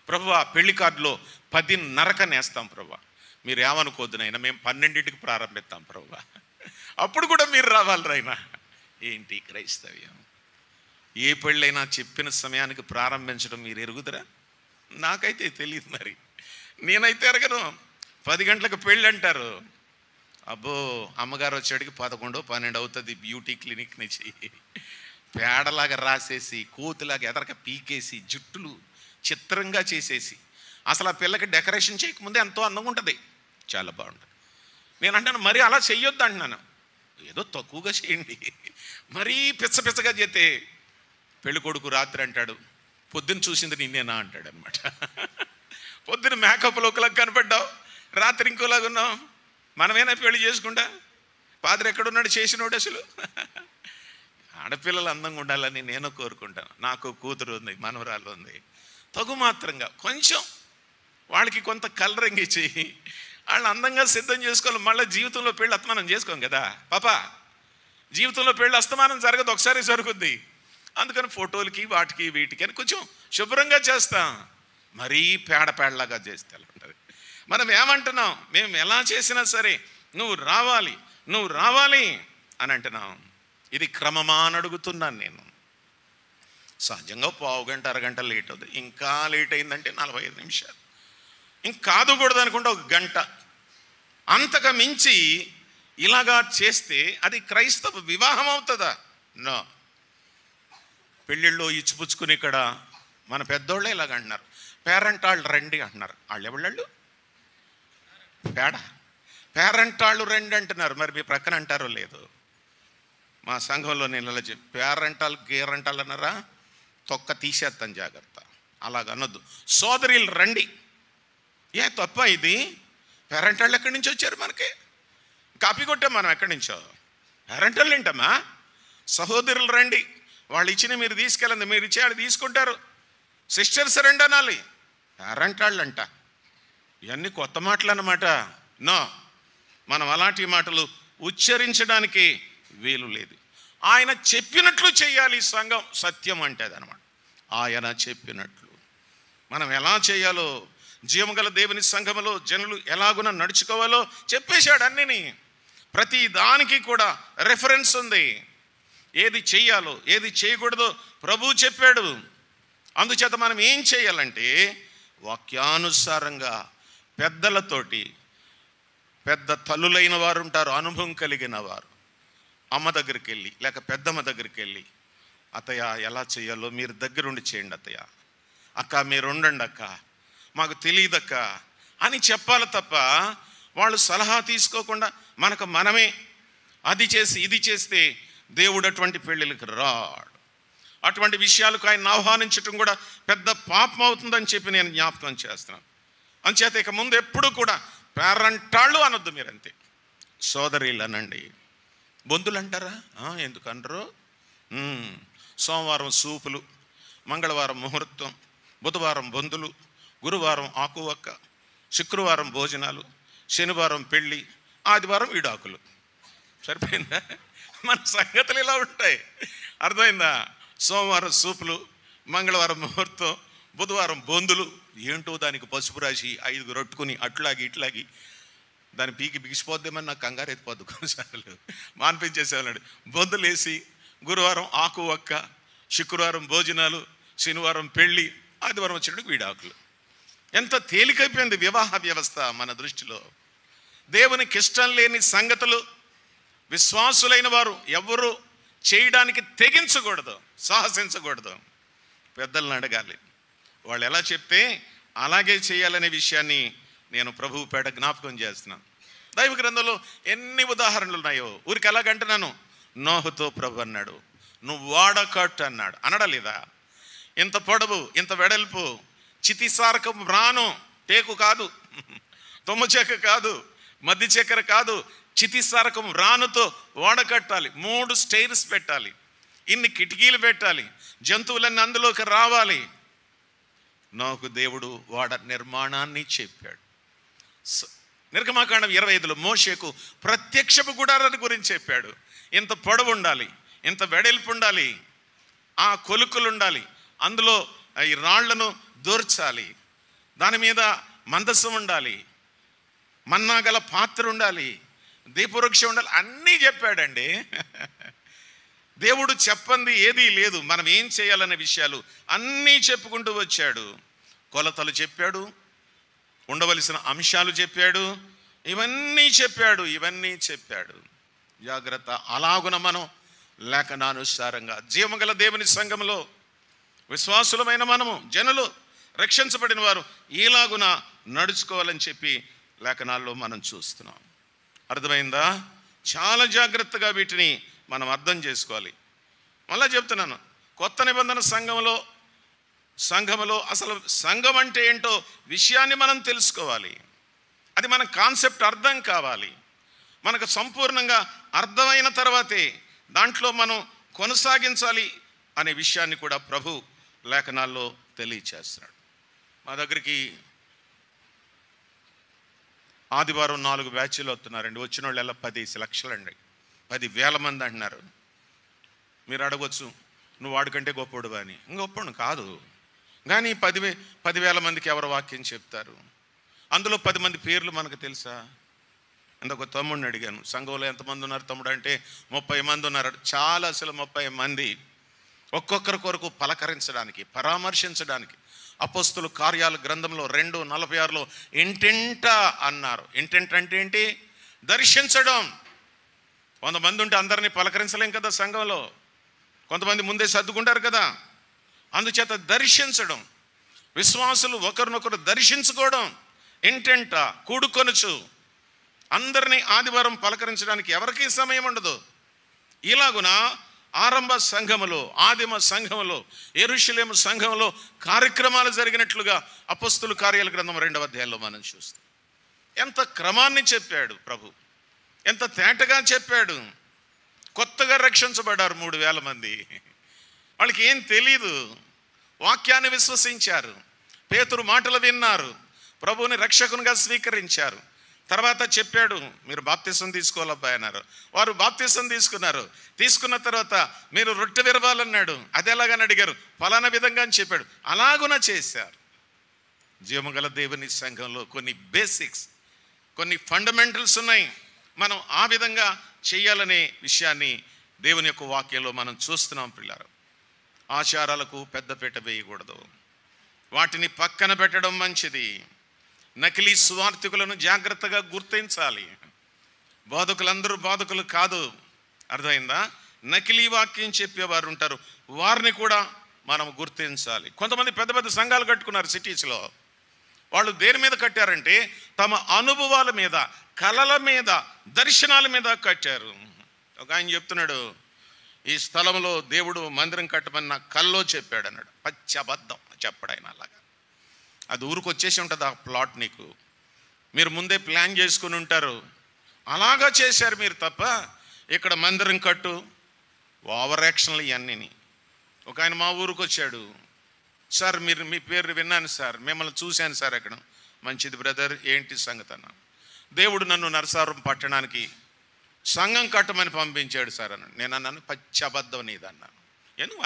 ప్రభువా, పెళ్లి కార్డులో 10:30 నేస్తాం ప్రభువా, మీరు ఏమనుకోద్దు నాయన, మేము 12ంటికి ప్రారంభిస్తాం ప్రభువా, అప్పుడు కూడా మీరు రావాలి నాయన. ఏంటి క్రైస్తవ్యం? ఏ పెళ్ళైనా చెప్పిన సమయానికి ప్రారంభించడం మీరు ఎరుగుదరా? నాకైతే తెలియదు, మరి నేనైతే ఎరగను. 10 గంటలకు పెళ్ళి అంటారు. అబ్బో, అమ్మగారు వచ్చేటికి 11, 12 అవుతుంది. బ్యూటీ క్లినిక్ నుంచి పేడలాగా రాసేసి, కోతులాగా ఎదరక పీకేసి, జుట్టులు చిత్రంగా చేసేసి, అసలు ఆ పిల్లకి డెకరేషన్ చేయకముందే ఎంతో అందంగా ఉంటుంది, చాలా బాగుంటుంది. నేను అంటాను, మరి అలా చెయ్యొద్దు అంటున్నాను. ఏదో తక్కువగా చేయండి. మరీ పిచ్చగా చేస్తే పెళ్ళి కొడుకు రాత్రి అంటాడు, పొద్దున్న చూసింది నిన్నేనా అంటాడు అనమాట. పొద్దున్న మేకప్లో ఒకలాగా కనపడ్డావు, రాత్రి ఇంకోలాగా ఉన్నావు. మనమేనా పెళ్లి చేసుకుంటా? పాదరు ఎక్కడున్నాడు చేసినోడు? అసలు ఆడపిల్లలు అందంగా ఉండాలని నేను కోరుకుంటాను. నాకు కూతురు ఉంది, మనవరాలు ఉంది. తగు మాత్రంగా కొంచెం వాళ్ళకి కొంత కలరింగ్ ఇచ్చి వాళ్ళు అందంగా సిద్ధం చేసుకోవాలి. మళ్ళీ జీవితంలో పెళ్ళి అస్తమానం చేసుకోం కదా పాపా. జీవితంలో పెళ్ళి అస్తమానం జరగదు, ఒకసారి జరుగుద్ది. అందుకని ఫోటోలకి వాటికి వీటికి అని కొంచెం శుభ్రంగా చేస్తాం. మరీ పేడలాగా చేస్తే అలా ఉంటుంది. మనం ఏమంటున్నాం? మేము ఎలా చేసినా సరే నువ్వు రావాలి అని అంటున్నాం. ఇది క్రమమా అని అడుగుతున్నాను నేను. సహజంగా 1/4 గంట, అరగంట లేట్ అవుతుంది. ఇంకా లేట్ అయిందంటే 45 నిమిషాలు, ఇంకాదకూడదు అనుకుంటే 1 గంట. అంతగా మించి ఇలాగా చేస్తే అది క్రైస్తవ వివాహం అవుతుందా? నో. పెళ్ళిళ్ళు ఇచ్చిపుచ్చుకుని ఇక్కడ మన పెద్దోళ్ళే ఇలాగ అంటున్నారు, పేరెంట్ వాళ్ళు రండి అంటున్నారు. వాళ్ళు ఎవళ్ళు? పేరెంట్ వాళ్ళు రండి అంటున్నారు. మరి మీ ప్రక్కన అంటారో లేదు? మా సంఘంలో నేను ఇలా చెప్పి, పేరెంటాలు గేరంటాలు అన్నారా, తొక్క తీసేస్తాను జాగ్రత్త, అలాగ అనొద్దు. సోదరులు రండి. ఏ తప్ప ఇది? పేరెంట్ వాళ్ళు ఎక్కడి నుంచి వచ్చారు? మనకి కాపీ కొట్టాం మనం ఎక్కడి నుంచో. పేరెంట్ వాళ్ళు ఏంటమ్మా? సహోదరులు రండి, వాళ్ళు ఇచ్చిన మీరు తీసుకెళ్ళండి, మీరు ఇచ్చే వాళ్ళు తీసుకుంటారు. సిస్టర్స్ రండి అనాలి, పేరెంట్ వాళ్ళు అంట. ఇవన్నీ కొత్త మాటలు అన్నమాట. నో, మనం అలాంటి మాటలు ఉచ్చరించడానికి వీలు లేదు. ఆయన చెప్పినట్లు చేయాలి సంఘం. సత్యం అంటే అదనమాట. ఆయన చెప్పినట్లు మనం ఎలా చేయాలో, జీవగల దేవుని సంఘములో జనులు ఎలాగున నడుచుకోవాలో చెప్పేశాడు అన్నిని. ప్రతి దానికి కూడా రెఫరెన్స్ ఉంది. ఏది చెయ్యాలో ఏది చేయకూడదో ప్రభువు చెప్పాడు. అందుచేత మనం ఏం చేయాలంటే వాక్యానుసారంగా పెద్దలతోటి, పెద్ద తల్లులైన వారు ఉంటారు, అనుభవం కలిగిన వారు, అమ్మ దగ్గరికి వెళ్ళి లేక పెద్దమ్మ దగ్గరికి వెళ్ళి, అత్తయ్య ఎలా చేయాలో మీరు దగ్గరుండి చేయండి అత్తయ్య, అక్క మీరు ఉండండి అక్క, మాకు తెలియదక్క అని చెప్పాలి తప్ప వాళ్ళు సలహా తీసుకోకుండా మనకు మనమే అది చేసి ఇది చేస్తే దేవుడు అటువంటి పెళ్ళిళ్ళకి రాడు. అటువంటి విషయాలకు ఆయన ఆహ్వానించడం కూడా పెద్ద పాపం అవుతుందని చెప్పి నేను జ్ఞాపకం చేస్తున్నాను. అంచేత ఇక ముందు ఎప్పుడు కూడా పేరెంటాళ్ళు అనొద్దు, మీరంతే సోదరీలు అనండి. బొందులు అంటారా? ఎందుకు అనరు? సోమవారం సూపులు, మంగళవారం ముహూర్తం, బుధవారం బంధులు, గురువారం ఆకువక్క, శుక్రవారం భోజనాలు, శనివారం పెళ్ళి, ఆదివారం విడాకులు. సరిపోయిందా? మన సంగతులు ఇలా ఉంటాయి. అర్థమైందా? సోమవారం సూపులు, మంగళవారం ముహూర్తం, బుధవారం బొందులు. ఏంటో దానికి పసుపు రాసి 5 రొట్టుకుని అట్లాగి ఇట్లాగి దాని పీకి బిగిసిపోద్దేమని నాకు కంగారు ఎత్తిపోద్దు కొన్నిసార్లు. మాన్పించేసేవాళ్ళండి. బొందులు వేసి గురువారం ఆకు ఒక్క, శుక్రవారం భోజనాలు, శనివారం పెళ్ళి, ఆదివారం వచ్చేటప్పుడు విడాకులు. ఎంత తేలికైపోయింది వివాహ వ్యవస్థ మన దృష్టిలో. దేవునికి ఇష్టం లేని సంగతులు విశ్వాసులైన వారు ఎవరు చేయడానికి తెగించకూడదు, సాహసించకూడదు. పెద్దలను అడగాలి, వాళ్ళు ఎలా చెప్తే అలాగే చేయాలనే విషయాన్ని నేను ప్రభువు పేట జ్ఞాపకం చేస్తున్నాను. దైవ గ్రంథంలో ఎన్ని ఉదాహరణలు ఉన్నాయో. ఊరికి ఎలాగంటున్నాను, నోహుతో ప్రభు అన్నాడు, నువ్వు వాడకట్టు అన్నాడు. అనడలేదా? ఇంత పొడవు, ఇంత వెడల్పు, చితిసారకం రాను, టేకు కాదు, తుమ్మ చెక్క కాదు, మద్ది చక్కెర కాదు, చితిసారకం రానుతో వాడకట్టాలి. 3 స్టైర్స్ పెట్టాలి, ఇన్ని కిటికీలు పెట్టాలి, జంతువులన్నీ అందులోకి రావాలి. నాకు దేవుడు వాడ నిర్మాణాన్ని చెప్పాడు. నిర్గమాకాండం 25లో మోషేకు ప్రత్యక్షపు గుడారాన్ని గురించి చెప్పాడు. ఇంత పొడవు ఉండాలి, ఇంత వెడల్పు ఉండాలి, ఆ కొలుకులు ఉండాలి, అందులో ఈ రాళ్లను దూర్చాలి, దాని మీద మందసం ఉండాలి, మన్నా గల పాత్ర ఉండాలి, దీపవృక్షం ఉండాలి, అన్నీ చెప్పాడండి. దేవుడు చెప్పంది ఏదీ లేదు. మనం ఏం చేయాలనే విషయాలు అన్నీ చెప్పుకుంటూ వచ్చాడు. కొలతలు చెప్పాడు, ఉండవలసిన అంశాలు చెప్పాడు, ఇవన్నీ చెప్పాడు. జాగ్రత్త. అలాగున మనం లేఖనానుసారంగా జీవగల దేవుని సంఘంలో విశ్వాసులమైన మనము, జనులు, రక్షించబడిన వారు ఈలాగున నడుచుకోవాలని చెప్పి లేఖనాల్లో మనం చూస్తున్నాం. అర్థమైందా? చాలా జాగ్రత్తగా వీటిని మనం అర్థం చేసుకోవాలి. మళ్ళా చెప్తున్నాను, కొత్త నిబంధన సంఘములో అసలు సంఘం అంటే ఏంటో విషయాన్ని మనం తెలుసుకోవాలి. అది మన కాన్సెప్ట్ అర్థం కావాలి. మనకు సంపూర్ణంగా అర్థమైన తర్వాతే దాంట్లో మనం కొనసాగించాలి అనే విషయాన్ని కూడా ప్రభు లేఖనాల్లో తెలియచేస్తున్నాడు. మా దగ్గరికి ఆదివారం 4 బ్యాచ్లు వస్తున్నారండి. వచ్చిన వాళ్ళు ఎలా 10 లక్షలండి, 10,000 మంది అంటున్నారు. మీరు అడగవచ్చు, నువ్వు వాడికంటే గొప్పడు అని. గొప్పడు కాదు, కానీ 10,000 మందికి ఎవరు వాక్యం చెప్తారు? అందులో 10 మంది పేర్లు మనకు తెలుసా? ఒక తమ్ముడిని అడిగాను, సంఘంలో ఎంతమంది ఉన్నారు తమ్ముడు అంటే 30 మంది ఉన్నారు. చాలా, అసలు 30 మంది ఒక్కొక్కరి కొరకు పలకరించడానికి, పరామర్శించడానికి. అపోస్తుల కార్యాల గ్రంథంలో 2:46లో ఇంటింట అన్నారు. ఇంటింట అంటే ఏంటి? దర్శించడం. 100 మంది ఉంటే అందరినీ పలకరించలేం కదా సంఘంలో, కొంతమంది ముందే సర్దుకుంటారు కదా. అందుచేత దర్శించడం, విశ్వాసులు ఒకరినొకరు దర్శించుకోవడం, ఇంటింట కూడుకొనుచు అందరినీ ఆదివారం పలకరించడానికి ఎవరికీ సమయం ఉండదు. ఇలాగున ఆరంభ సంఘములో, ఆదిమ సంఘములో, యెరూషలేము సంఘములో కార్యక్రమాలు జరిగినట్లుగా అపోస్తుల కార్యాల గ్రంథం 2వ అధ్యాయంలో మనం చూస్తాం. ఎంత క్రమాన్ని చెప్పాడు ప్రభు, ఎంత తేటగా చెప్పాడు. కొత్తగా రక్షించబడ్డారు 3,000 మంది. వాళ్ళకి ఏం తెలీదు, వాక్యాన్ని విశ్వసించారు, పేతురు మాటలు విన్నారు, ప్రభువుని రక్షకునిగా స్వీకరించారు. తర్వాత చెప్పాడు, మీరు బాప్తిసం తీసుకోవాలబ్బాయి అన్నారు. వారు బాప్తిసం తీసుకున్నారు. తీసుకున్న తర్వాత మీరు రొట్టె విరవాలన్నాడు. అది ఎలాగని అడిగారు, ఫలానా విధంగా అని చెప్పాడు. అలాగున చేశారు. జీవగల దేవుని సంఘంలో కొన్ని బేసిక్స్, కొన్ని ఫండమెంటల్స్ ఉన్నాయి. మనం ఆ విధంగా చేయాలనే విషయాన్ని దేవుని యొక్క వాక్యంలో మనం చూస్తున్నాం. పిల్లలు, ఆచారాలకు పెద్దపీట వేయకూడదు, వాటిని పక్కన పెట్టడం మంచిది. నకిలీ స్వార్థికులను జాగ్రత్తగా గుర్తించాలి. బోధకులందరూ బోధకులు కాదు, అర్థమైందా? నకిలీ వాక్యం చెప్పేవారు ఉంటారు, వారిని కూడా మనం గుర్తించాలి. కొంతమంది పెద్ద పెద్ద సంఘాలు కట్టుకున్నారు సిటీస్లో. వాళ్ళు దేని మీద కట్టారంటే తమ అనుభవాల మీద, కళల మీద, దర్శనాల మీద కట్టారు. ఒక ఆయన చెప్తున్నాడు, ఈ స్థలంలో దేవుడు మందిరం కట్టమని నా కల్లో చెప్పాడు అన్నాడు. పచ్చి అబద్ధం చెప్పడు ఆయన. అలాగా అది ఊరికి వచ్చేసి ఉంటుంది ఆ ప్లాట్. నీకు మీరు ముందే ప్లాన్ చేసుకుని ఉంటారు. అలాగా చేశారు మీరు తప్ప ఇక్కడ మందిరం కట్టు, ఓవర్ యాక్షన్లు ఇవన్నీ. ఒక ఆయన మా ఊరికి వచ్చాడు, సార్ మీరు మీ పేరు విన్నాను సార్, మిమ్మల్ని చూశాను సార్ అక్కడ. మంచిది బ్రదర్, ఏంటి సంగతి అన్న. దేవుడు నన్ను నరసారం పట్టణానికి సంఘం కట్టమని పంపించాడు సార్ అన్నాడు. నేను అన్నాను, పచ్చి అబద్ధం నీదన్నాను. ఎందుకు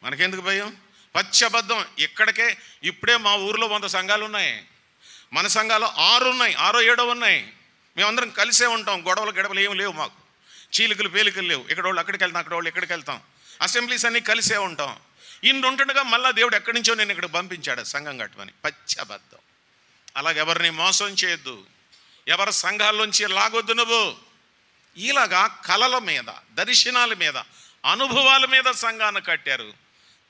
మనకెందుకు భయం? పచ్చి అబద్ధం. ఇక్కడికే ఇప్పుడే మా ఊర్లో 100 సంఘాలు ఉన్నాయి. మన సంఘాలు 6 ఉన్నాయి, 6 7 ఉన్నాయి. మేమందరం కలిసే ఉంటాం. గొడవలు ఏమి లేవు మాకు. చీలికలు పేలికలు లేవు. ఇక్కడ వాళ్ళు అక్కడికి వెళ్తాం, అక్కడ వాళ్ళు ఇక్కడికి వెళ్తాం. అసెంబ్లీస్ అన్నీ కలిసే ఉంటాం. ఇన్ని ఉంటుండగా మళ్ళీ దేవుడు ఎక్కడి నుంచో నేను ఇక్కడ పంపించాడు సంఘం కట్టమని. పచ్చి అబద్ధం. అలాగే ఎవరిని మోసం చేయొద్దు, ఎవరి సంఘాల్లోంచి లాగొద్దు నువ్వు. ఇలాగా కలల మీద, దర్శనాల మీద, అనుభవాల మీద సంఘాన్ని కట్టారు,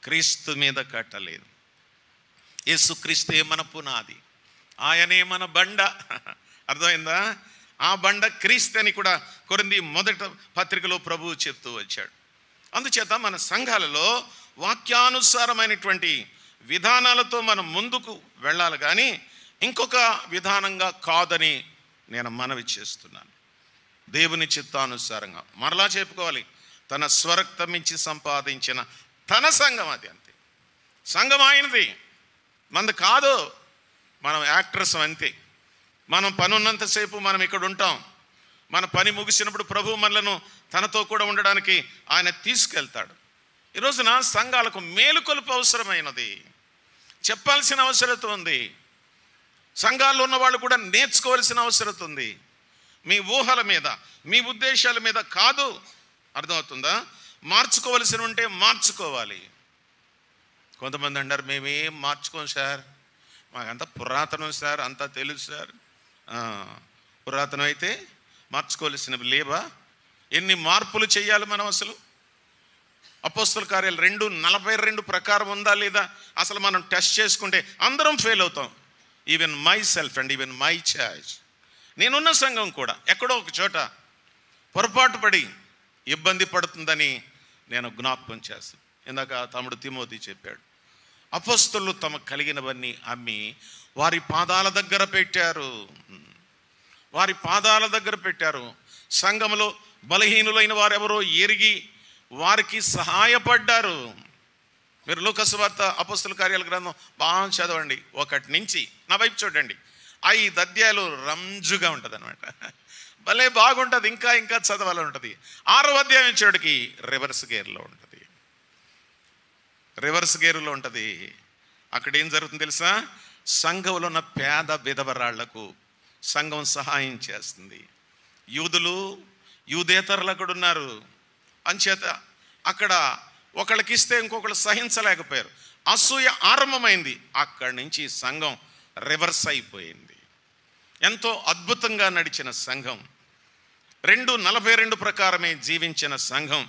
క్రీస్తు మీద కట్టలేదు. యేసుక్రీస్తే మన పునాది, ఆయనే మన బండ. అర్థమైందా? ఆ బండ క్రీస్తు అని కూడా కొరింథీ 1 పత్రికలో ప్రభువు చెప్తూ వచ్చాడు. అందుచేత మన సంఘాలలో వాక్యానుసారమైనటువంటి విధానాలతో మనం ముందుకు వెళ్ళాలి, కానీ ఇంకొక విధానంగా కాదని నేను మనవి చేస్తున్నాను. దేవుని చిత్తానుసారంగా మరలా చెప్పుకోవాలి, తన స్వరక్తం ఇచ్చి సంపాదించిన తన సంఘం అది. అంతే, సంఘం ఆయనది, మనది కాదు. మనం యాక్టర్స్ అంతే. మనం పని ఉన్నంతసేపు మనం ఇక్కడ ఉంటాం. మన పని ముగిసినప్పుడు ప్రభు మనలను తనతో కూడా ఉండడానికి ఆయన తీసుకెళ్తాడు. ఈ రోజున సంఘాలకు మేలుకొలుపు అవసరమైనది, చెప్పాల్సిన అవసరత ఉంది. సంఘాల్లో ఉన్న వాళ్ళు కూడా నేర్చుకోవాల్సిన అవసరత ఉంది. మీ ఊహల మీద, మీ ఉద్దేశాల మీద కాదు. అర్థమవుతుందా? మార్చుకోవలసి ఉంటే మార్చుకోవాలి. కొంతమంది అంటారు, మేమేం మార్చుకోం సార్, మాకంతా పురాతనం సార్, అంతా తెలుసు సార్. పురాతనం అయితే మార్చుకోవలసినవి లేవా? ఎన్ని మార్పులు చేయాలి మనం? అసలు అపోస్తల కార్యాలు 2:42 ప్రకారం ఉందా లేదా అసలు మనం టెస్ట్ చేసుకుంటే అందరం ఫెయిల్ అవుతాం. Even my self and even my church. నేనున్న సంఘం కూడా ఎక్కడో ఒక చోట పొరపాటు పడి ఇబ్బంది పడుతుందని నేను జ్ఞాపకం చేస్తాను. ఇందాక తమ్ముడు తిమోతి చెప్పాడు, అపోస్తలులు తమకు కలిగినవన్నీ అమ్మి వారి పాదాల దగ్గర పెట్టారు. వారి పాదాల దగ్గర పెట్టారు. సంఘంలో బలహీనులైన వారెవరో ఎరిగి వారికి సహాయపడ్డారు. మీరు లూకాసు వార్త, అపోస్తల కార్యాల గ్రంథం బాగా చదవండి. 1 నుంచి నా వైపు చూడండి. 5 అధ్యాయాలు రంజుగా ఉంటుంది అనమాట. భలే బాగుంటుంది. ఇంకా ఇంకా చదవాలని ఉంటుంది. 6వ అధ్యాయం చూడకి రివర్స్ గేర్లో ఉంటుంది. రివర్స్ గేరులో ఉంటుంది. అక్కడ ఏం జరుగుతుంది తెలుసా? సంఘంలో ఉన్న పేద విధవరాళ్లకు సంఘం సహాయం చేస్తుంది. యూదులు, యూదేతరులు అక్కడ ఉన్నారు. అంచేత అక్కడ ఒకళ్ళకి ఇస్తే ఇంకొకళ్ళు సహించలేకపోయారు. అసూయ ఆరంభమైంది. అక్కడి నుంచి సంఘం రివర్స్ అయిపోయింది. ఎంతో అద్భుతంగా నడిచిన సంఘం, 2:42 ప్రకారమే జీవించిన సంఘం.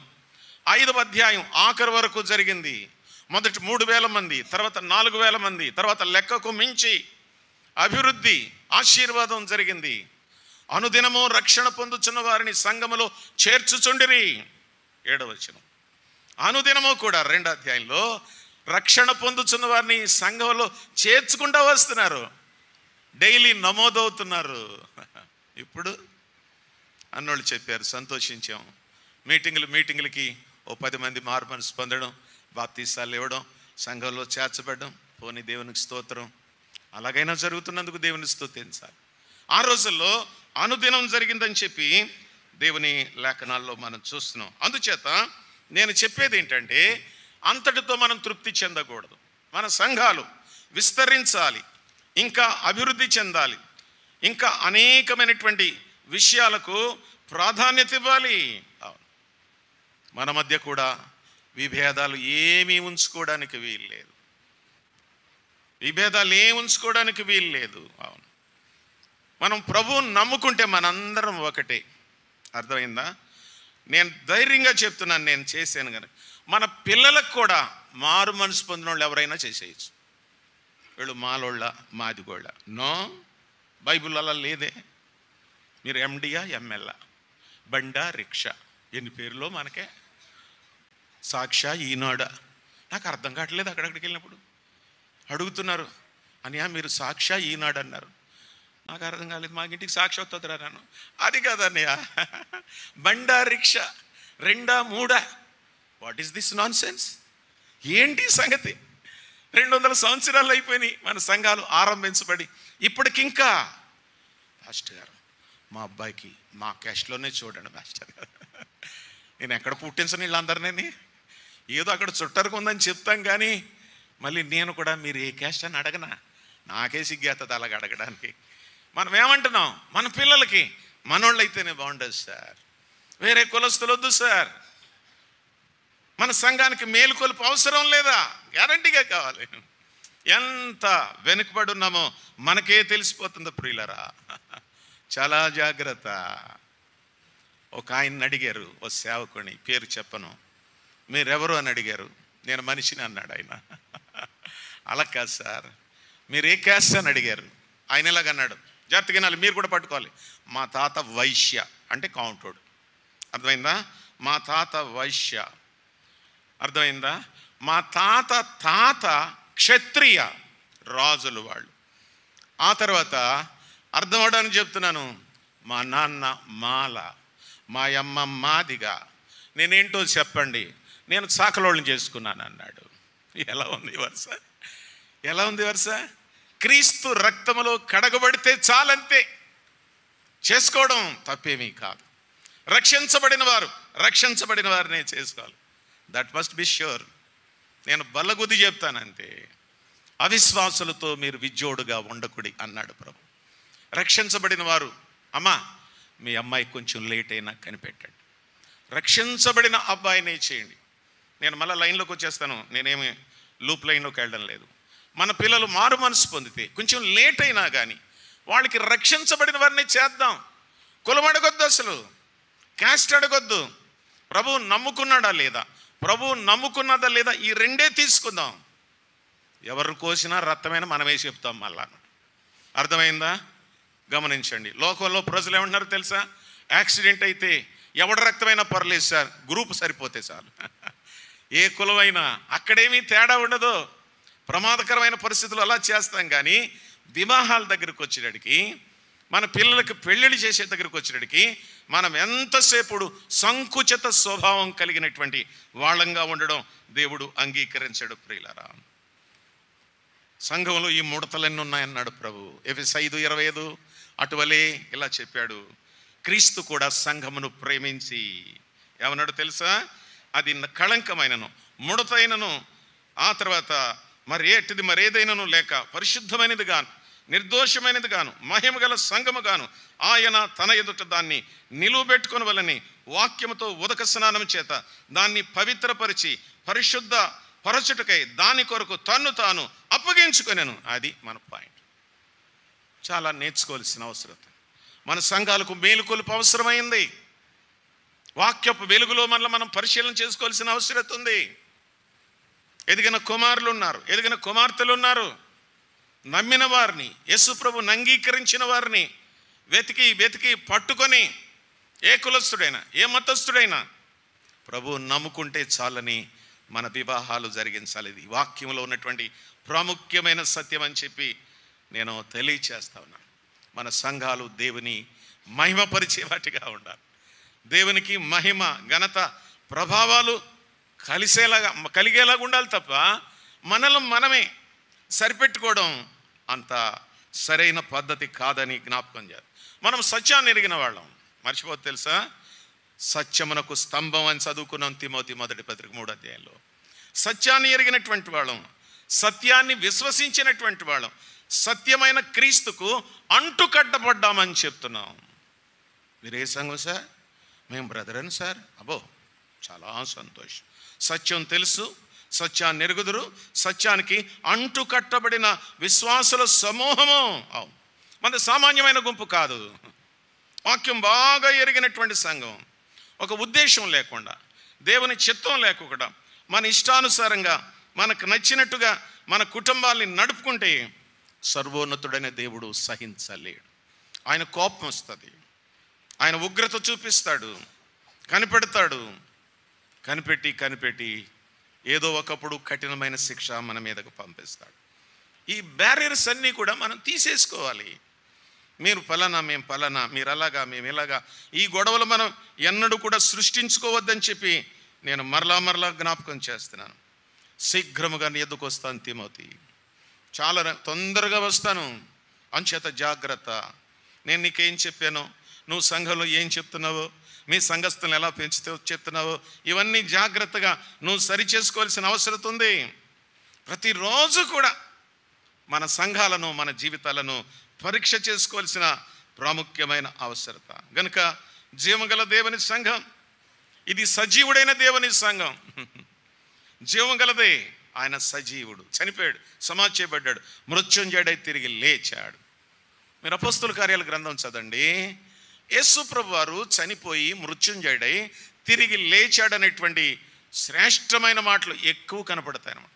5వ అధ్యాయం ఆఖరి వరకు జరిగింది. మొదటి 3,000 మంది, తర్వాత 4,000 మంది, తర్వాత లెక్కకు మించి అభివృద్ధి, ఆశీర్వాదం జరిగింది. అనుదినము రక్షణ పొందుచున్న వారిని సంఘములో చేర్చుచుండిరి. 7వ వచనం. అనుదినము కూడా 2వ అధ్యాయంలో రక్షణ పొందుచున్న వారిని సంఘంలో చేర్చుకుంటూ వస్తున్నారు. డైలీ నమోదవుతున్నారు. ఇప్పుడు అన్నోళ్ళు చెప్పారు, సంతోషించాం. మీటింగులకి ఓ 10 మంది మారు మనసు పొందడం, బాప్తీసాలు ఇవ్వడం, సంఘంలో చేర్చబడడం. పోనీ దేవునికి స్తోత్రం. అలాగైనా జరుగుతున్నందుకు దేవుని స్తుతించాలి. ఆ రోజుల్లో అనుదినం జరిగిందని చెప్పి దేవుని లేఖనాల్లో మనం చూస్తున్నాం. అందుచేత నేను చెప్పేది ఏంటంటే, అంతటితో మనం తృప్తి చెందకూడదు. మన సంఘాలు విస్తరించాలి, ఇంకా అభివృద్ధి చెందాలి, ఇంకా అనేకమైనటువంటి విషయాలకు ప్రాధాన్యత ఇవ్వాలి. మన మధ్య కూడా విభేదాలు ఏమీ ఉంచుకోవడానికి వీల్లేదు. విభేదాలు ఏమి ఉంచుకోవడానికి వీల్లేదు. అవును, మనం ప్రభువుని నమ్ముకుంటే మనందరం ఒకటే. అర్థమైందా? నేను ధైర్యంగా చెప్తున్నాను, నేను చేశాను కనుక. మన పిల్లలకు కూడా మారు మనసు పొందిన వాళ్ళు ఎవరైనా చేసేయచ్చు. వీళ్ళు మాలోళ్ళ, మాదిగోళ్ళ. నో, బైబిల్ అలా లేదే. మీరు ఎండియా, ఎంఎల్ఆ, బండా, రిక్షా, ఎన్ని పేర్లో మనకే. సాక్షా, ఈనాడా, నాకు అర్థం కావట్లేదు. అక్కడికి వెళ్ళినప్పుడు అడుగుతున్నారు, అనియా మీరు సాక్షా, ఈనాడు అన్నారు. నాకు అర్థం కాలేదు. మాకు ఇంటికి సాక్షి అవుతుందిరా నన్ను. అది కాదన్నయ్య, బండా, rickshaw, 2, 3. What is this nonsense? ఏంటి సంగతి? 200 సంవత్సరాలు అయిపోయినాయి మన సంఘాలు ఆరంభించబడి. ఇప్పటికింకా మాస్టర్ గారు మా అబ్బాయికి మా క్యాస్ట్లోనే చూడండి మాస్టర్ గారు. నేను ఎక్కడ పుట్టించను వీళ్ళందరినీ, ఏదో అక్కడ చుట్టరికి ఉందని చెప్తాం, కానీ మళ్ళీ నేను కూడా మీరు ఏ క్యాస్ట్ అని అడగనా? నాకే సిగ్గేస్తుంది అలాగ అడగడానికి. మనం ఏమంటున్నాం మన పిల్లలకి? మనోళ్ళు అయితేనే బాగుండదు సార్, వేరే కులస్తులు వద్దు సార్. మన సంఘానికి మేలుకొలుపు అవసరం లేదా? గ్యారంటీగా కావాలి. ఎంత వెనుకబడి ఉన్నామో మనకే తెలిసిపోతుంది ప్రియులరా. చాలా జాగ్రత్త. ఒక ఆయన అడిగారు, ఓ సేవకుని, పేరు చెప్పను, మీరెవరు అని అడిగారు. నేను మనిషిని అన్నాడు ఆయన. అలా కాదు సార్, మీరు ఏ క్యాస్ట్ అని అడిగారు. ఆయన ఇలాగన్నాడు, జాగ్రత్తగా వినాలి, మీరు కూడా పట్టుకోవాలి. మా తాత వైశ్య అంటే కౌంటోడు. అర్థమైందా? మా తాత వైశ్య. అర్థమైందా? మా తాత క్షత్రియ, రాజులు వాళ్ళు. ఆ తర్వాత అర్థం అవడానికి చెప్తున్నాను, మా నాన్న మాల, మా అమ్మ మాదిగా. నేనేంటో చెప్పండి, నేను చాకలోళ్ళని చేసుకున్నాను అన్నాడు. ఎలా ఉంది వరుస? ఎలా ఉంది వరుస? క్రీస్తు రక్తములో కడగబడితే చాలంతే. చేసుకోవడం తప్పేమీ కాదు. రక్షించబడిన వారినే చేసుకోవాలి. That must be sure. నేను బల్లగుద్ది చెప్తానంతే. అవిశ్వాసులతో మీరు విజ్జోడుగా ఉండకుడి అన్నాడు ప్రభు. రక్షించబడిన వారు, అమ్మా మీ అమ్మాయి కొంచెం లేట్ అయినా కనిపెట్టండి. రక్షించబడిన అబ్బాయినే చేయండి. నేను మళ్ళీ లైన్లోకి వచ్చేస్తాను, నేనేమి లూప్ లైన్లోకి వెళ్ళడం లేదు. మన పిల్లలు మారు మనసు పొందితే కొంచెం లేట్ అయినా కానీ వాళ్ళకి రక్షించబడిన వారిని చేద్దాం. కులం అడగొద్దు, అసలు క్యాస్ట్ అడగొద్దు. ప్రభువు నమ్ముకున్నాడా లేదా, ప్రభువు నమ్ముకున్నదా లేదా, ఈ రెండే తీసుకుందాం. ఎవరు కోసినా రక్తమైనా మనమే చెప్తాం మళ్ళా. అర్థమైందా? గమనించండి. లోకంలో ప్రజలు ఏమంటున్నారు తెలుసా? యాక్సిడెంట్ అయితే ఎవడ రక్తమైనా పర్లేదు సార్, గ్రూప్ సరిపోతే చాలు. ఏ కులమైనా అక్కడేమీ తేడా ఉండదు. ప్రమాదకరమైన పరిస్థితులు అలా చేస్తాం, కానీ వివాహాల దగ్గరికి వచ్చేటడికి, మన పిల్లలకు పెళ్ళిళ్ళు చేసే దగ్గరికి వచ్చేటడికి మనం ఎంతసేపు సంకుచిత స్వభావం కలిగినటువంటి వాళ్ళంగా ఉండడం దేవుడు అంగీకరించాడు. ప్రియులారా, సంఘంలో ఈ ముడతలన్నీ ఉన్నాయన్నాడు ప్రభు. ఎఫెసీ 5:25 అటువలే ఇలా చెప్పాడు. క్రీస్తు కూడా సంఘమును ప్రేమించి ఏమన్నాడు తెలుసా? అది కళంకమైనను ముడతైనను ఆ తర్వాత మరేదైనను లేక పరిశుద్ధమైనది గాను నిర్దోషమైనది గాను మహిమ గల సంఘము గాను ఆయన తన ఎదుట దాన్ని నిలువబెట్టుకుని వలని వాక్యముతో ఉదక స్నానం చేత దాన్ని పవిత్రపరిచి పరిశుద్ధ పరచుటకై దాని కొరకు తన్ను తాను అప్పగించుకొనెను. అది మన పాయింట్. చాలా నేర్చుకోవాల్సిన అవసరం. మన సంఘాలకు మేలుకొలుపు అవసరమైంది. వాక్యపు వెలుగులో మనం పరిశీలన చేసుకోవాల్సిన అవసరం ఉంది. ఎదిగిన కుమారులు ఉన్నారు, ఎదిగిన కుమార్తెలు ఉన్నారు. నమ్మిన వారిని, యేసు ప్రభువుని అంగీకరించిన వారిని వెతికి పట్టుకొని, ఏ కులస్తుడైనా ఏ మతస్థుడైనా ప్రభువు నమ్ముకుంటే చాలని మన వివాహాలు జరిగించాలి. ఇది వాక్యంలో ఉన్నటువంటి ప్రాముఖ్యమైన సత్యం అని చెప్పి నేను తెలియచేస్తా ఉన్నాను. మన సంఘాలు దేవుని మహిమపరిచే వాటిగా ఉండాలి. దేవునికి మహిమ ఘనత ప్రభావాలు కలిగేలాగా ఉండాలి తప్ప మనమే సరిపెట్టుకోవడం అంత సరైన పద్ధతి కాదని జ్ఞాపకం చేయాలి. మనం సత్యాన్ని ఎరిగిన వాళ్ళం, మర్చిపోతే తెలుసా? సత్యమునకు స్తంభం అని చదువుకున్నాం తిమోతి 1:3 సత్యాన్ని ఎరిగినటువంటి వాళ్ళం, సత్యాన్ని విశ్వసించినటువంటి వాళ్ళం, సత్యమైన క్రీస్తుకు అంటుకట్టబడ్డామని చెప్తున్నాం. మీరు ఏ సంఘం సార్? మేము బ్రదరన్ సార్. అబ్బో చాలా సంతోషం. సత్యం తెలుసు, సత్యాన్ని ఎరుగుదురు, సత్యానికి అంటుకట్టబడిన విశ్వాసుల సమూహము. మన సామాన్యమైన గుంపు కాదు. వాక్యం బాగా ఎరిగినటువంటి సంఘం. ఒక ఉద్దేశం లేకుండా, దేవుని చిత్తం లేకుండా, మన ఇష్టానుసారంగా మనకు నచ్చినట్టుగా మన కుటుంబాల్ని నడుపుకుంటే సర్వోన్నతుడైన దేవుడు సహించలేడు. ఆయన కోపం వస్తుంది, ఆయన ఉగ్రత చూపిస్తాడు, కనిపెడతాడు. కనిపెట్టి ఏదో ఒకప్పుడు కఠినమైన శిక్ష మన మీదకు పంపిస్తాడు. ఈ బ్యారియర్స్ అన్నీ కూడా మనం తీసేసుకోవాలి. మీరు పలానా, మేము పలానా, మీరు అలాగా, మేము ఇలాగా, ఈ గొడవలు మనం ఎన్నడూ కూడా సృష్టించుకోవద్దని చెప్పి నేను మరలా జ్ఞాపకం చేస్తున్నాను. శీఘ్రముగా నీ ఎద్దుకు వస్తాను తిమోతి, చాలా తొందరగా వస్తాను, అంచేత జాగ్రత్త. నేను నీకేం చెప్పానో, నువ్వు సంఘంలో ఏం చెప్తున్నావో, మీ సంఘస్థులను ఎలా చెప్తున్నావో, ఇవన్నీ జాగ్రత్తగా నువ్వు సరి చేసుకోవాల్సిన అవసరం ఉంది. ప్రతిరోజు కూడా మన సంఘాలను, మన జీవితాలను పరీక్ష చేసుకోవాల్సిన ప్రాముఖ్యమైన అవసరత. గనుక జీవగల దేవుని సంఘం ఇది సజీవుడైన దేవుని సంఘం. జీవం గలదే, ఆయన సజీవుడు, చనిపోయాడు, సమాధి చేయబడ్డాడు, మృత్యుంజయుడై తిరిగి లేచాడు. మీరు అపోస్తల కార్యాల గ్రంథం చదండి. యేసు ప్రభువు వారు చనిపోయి మృత్యుంజయుడై తిరిగి లేచాడనేటువంటి శ్రేష్టమైన మాటలు ఎక్కువ కనపడతాయి అన్నమాట.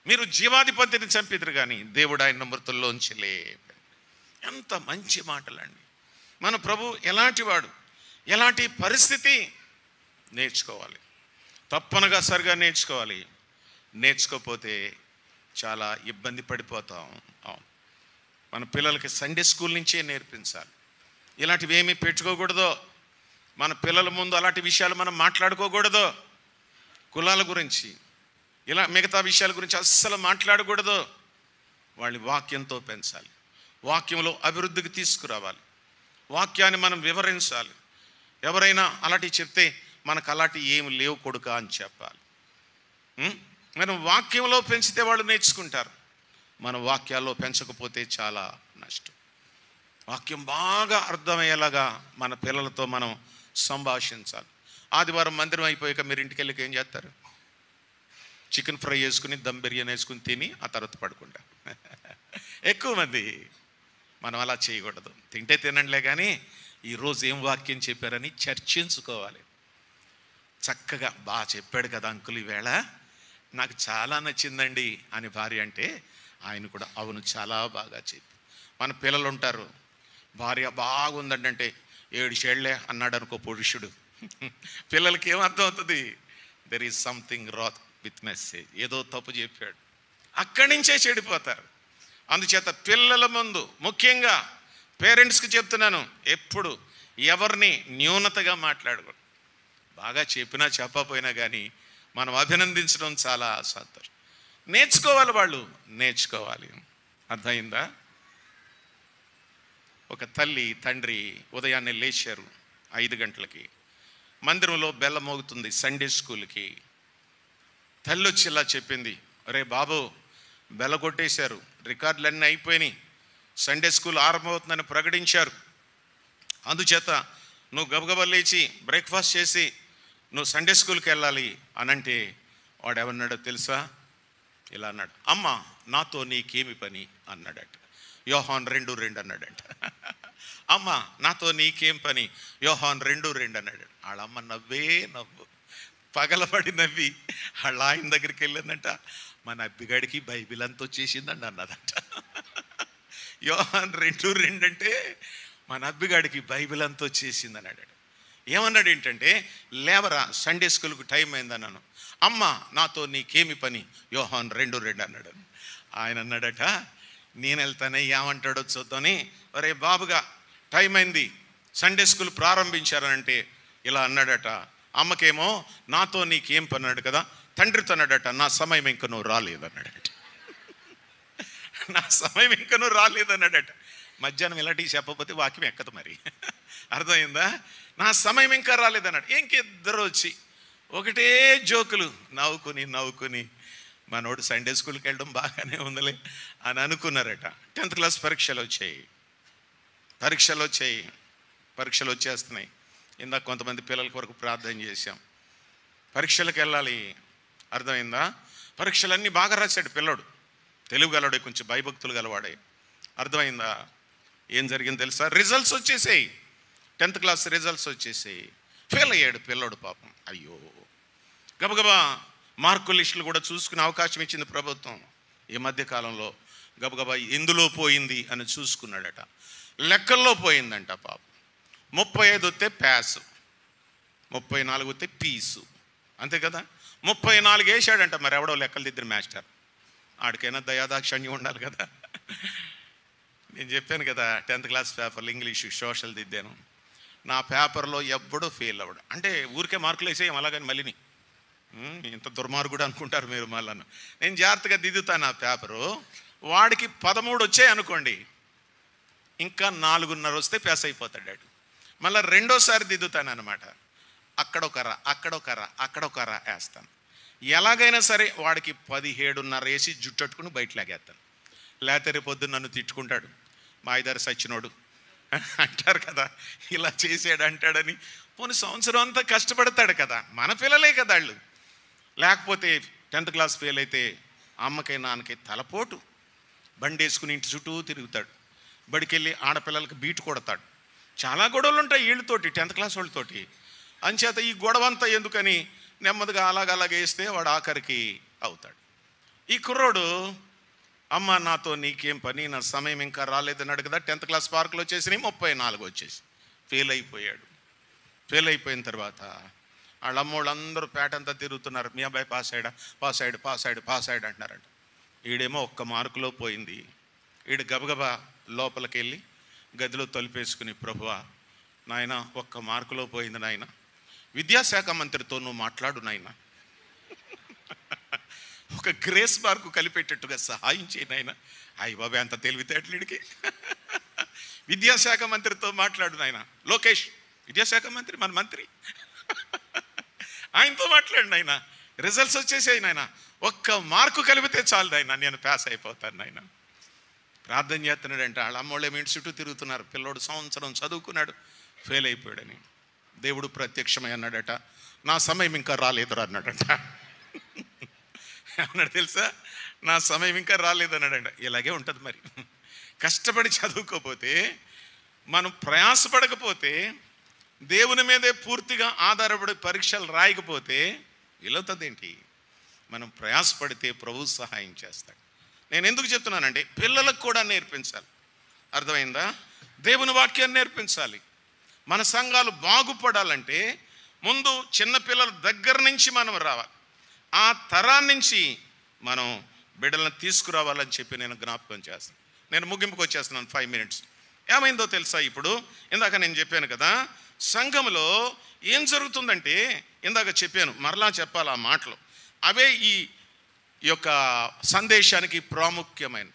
మీరు జీవాధిపతిని చంపితురు కానీ దేవుడు ఆయన మృతుల్లోంచి లేపాడు. ఎంత మంచి మాటలండి. మన ప్రభు ఎలాంటి వాడు, ఎలాంటి పరిస్థితి నేర్చుకోవాలి, తప్పనగా సరిగా నేర్చుకోవాలి. నేర్చుకోకపోతే చాలా ఇబ్బంది పడిపోతాం. మన పిల్లలకి సండే స్కూల్ నుంచే నేర్పించాలి. ఇలాంటివి ఏమీ పెట్టుకోకూడదు. మన పిల్లల ముందు అలాంటి విషయాలు మనం మాట్లాడుకోకూడదు. కులాల గురించి, ఇలా మిగతా విషయాల గురించి అస్సలు మాట్లాడకూడదు. వాళ్ళని వాక్యంతో పెంచాలి, వాక్యంలో అభివృద్ధికి తీసుకురావాలి, వాక్యాన్ని మనం వివరించాలి. ఎవరైనా అలాంటివి చెప్తే మనకు అలాంటి ఏమి లేవు కొడుకా అని చెప్పాలి. మనం వాక్యంలో పెంచితే వాళ్ళు నేర్చుకుంటారు. మన వాక్యాల్లో పెంచకపోతే చాలా నష్టం. వాక్యం బాగా అర్థమయ్యేలాగా మన పిల్లలతో మనం సంభాషించాలి. ఆదివారం మందిరం అయిపోయాక మీరు ఇంటికి వెళ్ళి ఏం చేస్తారు? చికెన్ ఫ్రై వేసుకుని, దమ్ బిర్యానీ వేసుకుని తిని ఆ తర్వాత పడుకుంటారు. ఎక్కువ మంది మనం అలా చేయకూడదు. తింటే తినండిలే కానీ ఈరోజు ఏం వాక్యం చెప్పారని చర్చించుకోవాలి. చక్కగా బాగా చెప్పాడు కదా అంకుల్, ఈవేళ నాకు చాలా నచ్చిందండి అని భార్య అంటే ఆయన కూడా అవును చాలా బాగా చెప్పి. మన పిల్లలు ఉంటారు, భార్య బాగుందండి అంటే 7 ఏళ్లే అన్నాడు అనుకో పురుషుడు, పిల్లలకి ఏమర్థం అవుతుంది? There is something wrong with message, ఏదో తప్పు చెప్పాడు, అక్కడి నుంచే చెడిపోతారు. అందుచేత పిల్లల ముందు ముఖ్యంగా పేరెంట్స్కి చెప్తున్నాను, ఎప్పుడు ఎవరిని న్యూనతగా మాట్లాడకూడదు. బాగా చెప్పినా చెప్పకపోయినా కానీ మనం అభినందించడం చాలా సంతోషం. నేర్చుకోవాలి, వాళ్ళు నేర్చుకోవాలి. అర్థమైందా? ఒక తల్లి తండ్రి ఉదయాన్నే లేచారు 5 గంటలకి, మందిరంలో బెల్ల మోగుతుంది సండే స్కూల్కి. తల్లి వచ్చి ఇలా చెప్పింది, రే బాబు బెల్ల కొట్టేశారు, రికార్డులన్నీ అయిపోయినాయి, సండే స్కూల్ ఆరంభమవుతుందని ప్రకటించారు, అందుచేత నువ్వు గబగబా లేచి బ్రేక్ఫాస్ట్ చేసి నువ్వు సండే స్కూల్కి వెళ్ళాలి అనంటే వాడు ఏమన్నాడో తెలుసా? ఇలా అన్నాడు, అమ్మ నాతో నీకేమి పని అన్నాడట. యోహాన్ 2:2 అన్నాడట. అమ్మ నాతో నీకేం పని? యోహాన్ 2:2 అన్నాడు. వాళ్ళమ్మ నవ్వే నవ్వు, పగలబడి నవ్వి వాళ్ళ ఆయన దగ్గరికి వెళ్ళిందంట, మన అబ్బిగాడికి బైబిల్ అంతా వచ్చేసిందండి అన్నదట. యోహాన్ 2:2 అంటే మన అబ్బిగాడికి బైబిల్ అంతా వచ్చేసింది అన్నాడు. ఏమన్నాడు ఏంటంటే, లేవరా సండే స్కూల్కి టైం అయిందన్నాను. అమ్మ నాతో నీకేమి పని? యోహాన్ 2:2 అన్నాడు. ఆయన అన్నాడట, నేను వెళ్తానే ఏమంటాడో చూద్దామని, ఒరే బాబుగా టైం అయింది, సండే స్కూల్ ప్రారంభించారనంటే ఇలా అన్నాడట. అమ్మకేమో నాతో నీకేం పని అన్నాడు కదా, తండ్రితో అన్నాడట, నా సమయం ఇంక నువ్వు రాలేదన్నాడట. నా సమయం ఇంక నువ్వు రాలేదన్నాడట. మధ్యాహ్నం ఇలాంటివి చెప్పకపోతే వాక్యం ఎక్కదు మరి. అర్థమైందా? నా సమయం ఇంకా రాలేదన్నాడు. ఇంకిద్దరు వచ్చి ఒకటే జోకులు నవ్వుకుని నవ్వుకుని మనోడు సండే స్కూల్కి వెళ్ళడం బాగానే ఉందిలే అని అనుకున్నారట. 10th క్లాస్ పరీక్షలు వచ్చేస్తున్నాయి. ఇందాక కొంతమంది పిల్లల కొరకు ప్రార్థన చేశాం. పరీక్షలకు వెళ్ళాలి. అర్థమైందా? పరీక్షలన్నీ బాగా రాశాడు పిల్లోడు, తెలుగు గలవాడే, కొంచెం భయభక్తులు గలవాడే. అర్థమైందా? ఏం జరిగింది తెలుసా? రిజల్ట్స్ వచ్చేసాయి, 10th క్లాస్ రిజల్ట్స్ వచ్చేసాయి. ఫెయిల్ అయ్యాడు పిల్లోడు పాపం. అయ్యో, గబగబా మార్కుల లిస్టులు కూడా చూసుకునే అవకాశం ఇచ్చింది ప్రభుత్వం. ఈ మధ్యకాలంలో గబగబా ఎందులో పోయింది అని చూసుకున్నాడట. లెక్కల్లో పోయిందంట పాపం. 35 వస్తే ప్యాసు, 34 వస్తే పీసు, అంతే కదా. 34 వేసాడంట. మరి ఎవడో లెక్కలు దిద్దిన మాస్టర్, ఆడికైనా దయాదాక్షణ్యం ఉండాలి కదా. నేను చెప్పాను కదా 10th క్లాస్ పేపర్లు ఇంగ్లీషు సోషల్ దిద్దాను. నా పేపర్లో ఎవ్వడో ఫెయిల్ అవ్వడు. అంటే ఊరికే మార్కులు వేసేయం అలాగని మళ్ళీ ఇంత దుర్మార్గుడు అనుకుంటారు మీరు మళ్ళీ. నేను జాగ్రత్తగా దిద్దుతాను ఆ పేపరు. వాడికి 13 వచ్చాయి అనుకోండి, ఇంకా 4.5 వస్తే పాస్ అయిపోతాడు. మళ్ళీ రెండోసారి దిద్దుతాను అనమాట. అక్కడొకర అక్కడొకర అక్కడొకర వేస్తాను. ఎలాగైనా సరే వాడికి 17.5 వేసి జుట్టట్టుకుని బయట లాగేస్తాను. లేకపోతే రేపు పొద్దున్న నన్ను తిట్టుకుంటాడు, మా ఇద్దరు సచ్చినోడు అంటారు కదా, ఇలా చేసాడు అంటాడని. పోనీ సంవత్సరం అంతా కష్టపడతాడు కదా, మన పిల్లలే కదా వాళ్ళు. లేకపోతే 10th క్లాస్ ఫెయిల్ అయితే అమ్మకి నాన్నకి తలపోటు, బండి వేసుకుని ఇంటి చుట్టూ తిరుగుతాడు. బడికెళ్ళి ఆడపిల్లలకి బీటు కొడతాడు. చాలా గొడవలు ఉంటాయి వీళ్ళతోటి, 10th క్లాస్ వాళ్ళతోటి. అంచేత ఈ గొడవంతా ఎందుకని నెమ్మదిగా అలాగే వేస్తే వాడు ఆఖరికి అవుతాడు. ఈ కుర్రోడు, అమ్మ నాతో నీకేం పని, నా సమయం ఇంకా రాలేదన్నాడు కదా. 10th క్లాస్ పార్కులు వచ్చేసినాయి, 34 వచ్చేసి ఫెయిల్ అయిపోయాడు. ఫెయిల్ అయిపోయిన తర్వాత వాళ్ళ అమ్మోళ్ళందరూ పేటంతా తిరుగుతున్నారు, మీ అబ్బాయి పాస్ అయ్యాడు అంటున్నారంట. ఈడేమో 1 మార్కులో పోయింది. ఈడు గబగబా లోపలికి వెళ్ళి గదిలో తలుపేసుకుని, ప్రభువా నాయన 1 మార్కులో పోయింది నాయన, విద్యాశాఖ మంత్రితో నువ్వు మాట్లాడు నాయన, ఒక గ్రేస్ మార్కు కలిపేటట్టుగా సహాయం చేయి నాయన. అయ్య బాబాయ్ అంత తెలివితేటలుడికి. విద్యాశాఖ మంత్రితో మాట్లాడు నాయన, లోకేష్ విద్యాశాఖ మంత్రి, మన మంత్రి, ఆయనతో మాట్లాడు నాయన, రిజల్ట్స్ వచ్చేసాయి నాయన, 1 మార్కు కలిపితే చాలు నాయన, నేను పాస్ అయిపోతాను నాయన. ప్రార్థన చేస్తున్నాడంటే వాళ్ళ అమ్మోళ్ళేమి ఇంటి చుట్టూ తిరుగుతున్నారు. పిల్లోడు సంవత్సరం చదువుకున్నాడు, ఫెయిల్ అయిపోయాడని. దేవుడు ప్రత్యక్షమై అన్నాడట, నా సమయం ఇంకా రాలేదురా అన్నాడట. అన్నాడు తెలుసా, నా సమయం ఇంకా రాలేదన్నాడంట. ఇలాగే ఉంటుంది మరి. కష్టపడి చదువుకోపోతే, మనం ప్రయాసపడకపోతే, దేవుని మీదే పూర్తిగా ఆధారపడి పరీక్షలు రాయకపోతే వీలవుతుంది ఏంటి? మనం ప్రయాసపడితే ప్రభు సహాయం చేస్తాడు. నేను ఎందుకు చెప్తున్నానంటే పిల్లలకు కూడా నేర్పించాలి. అర్థమైందా? దేవుని వాక్యాన్ని నేర్పించాలి. మన సంఘాలు బాగుపడాలంటే ముందు చిన్నపిల్లల దగ్గర నుంచి మనం రావాలి. ఆ తరాన్నించి మనం బిడ్డలను తీసుకురావాలని చెప్పి నేను జ్ఞాపకం చేస్తాను. నేను ముగింపుకు వచ్చేస్తున్నాను, 5 minutes. ఏమైందో తెలుసా? ఇప్పుడు ఇందాక నేను చెప్పాను కదా, సంఘంలో ఏం జరుగుతుందంటే, ఇందాక చెప్పాను, మరలా చెప్పాలి ఆ మాటలు. అవే ఈ యొక్క సందేశానికి ప్రాముఖ్యమైన.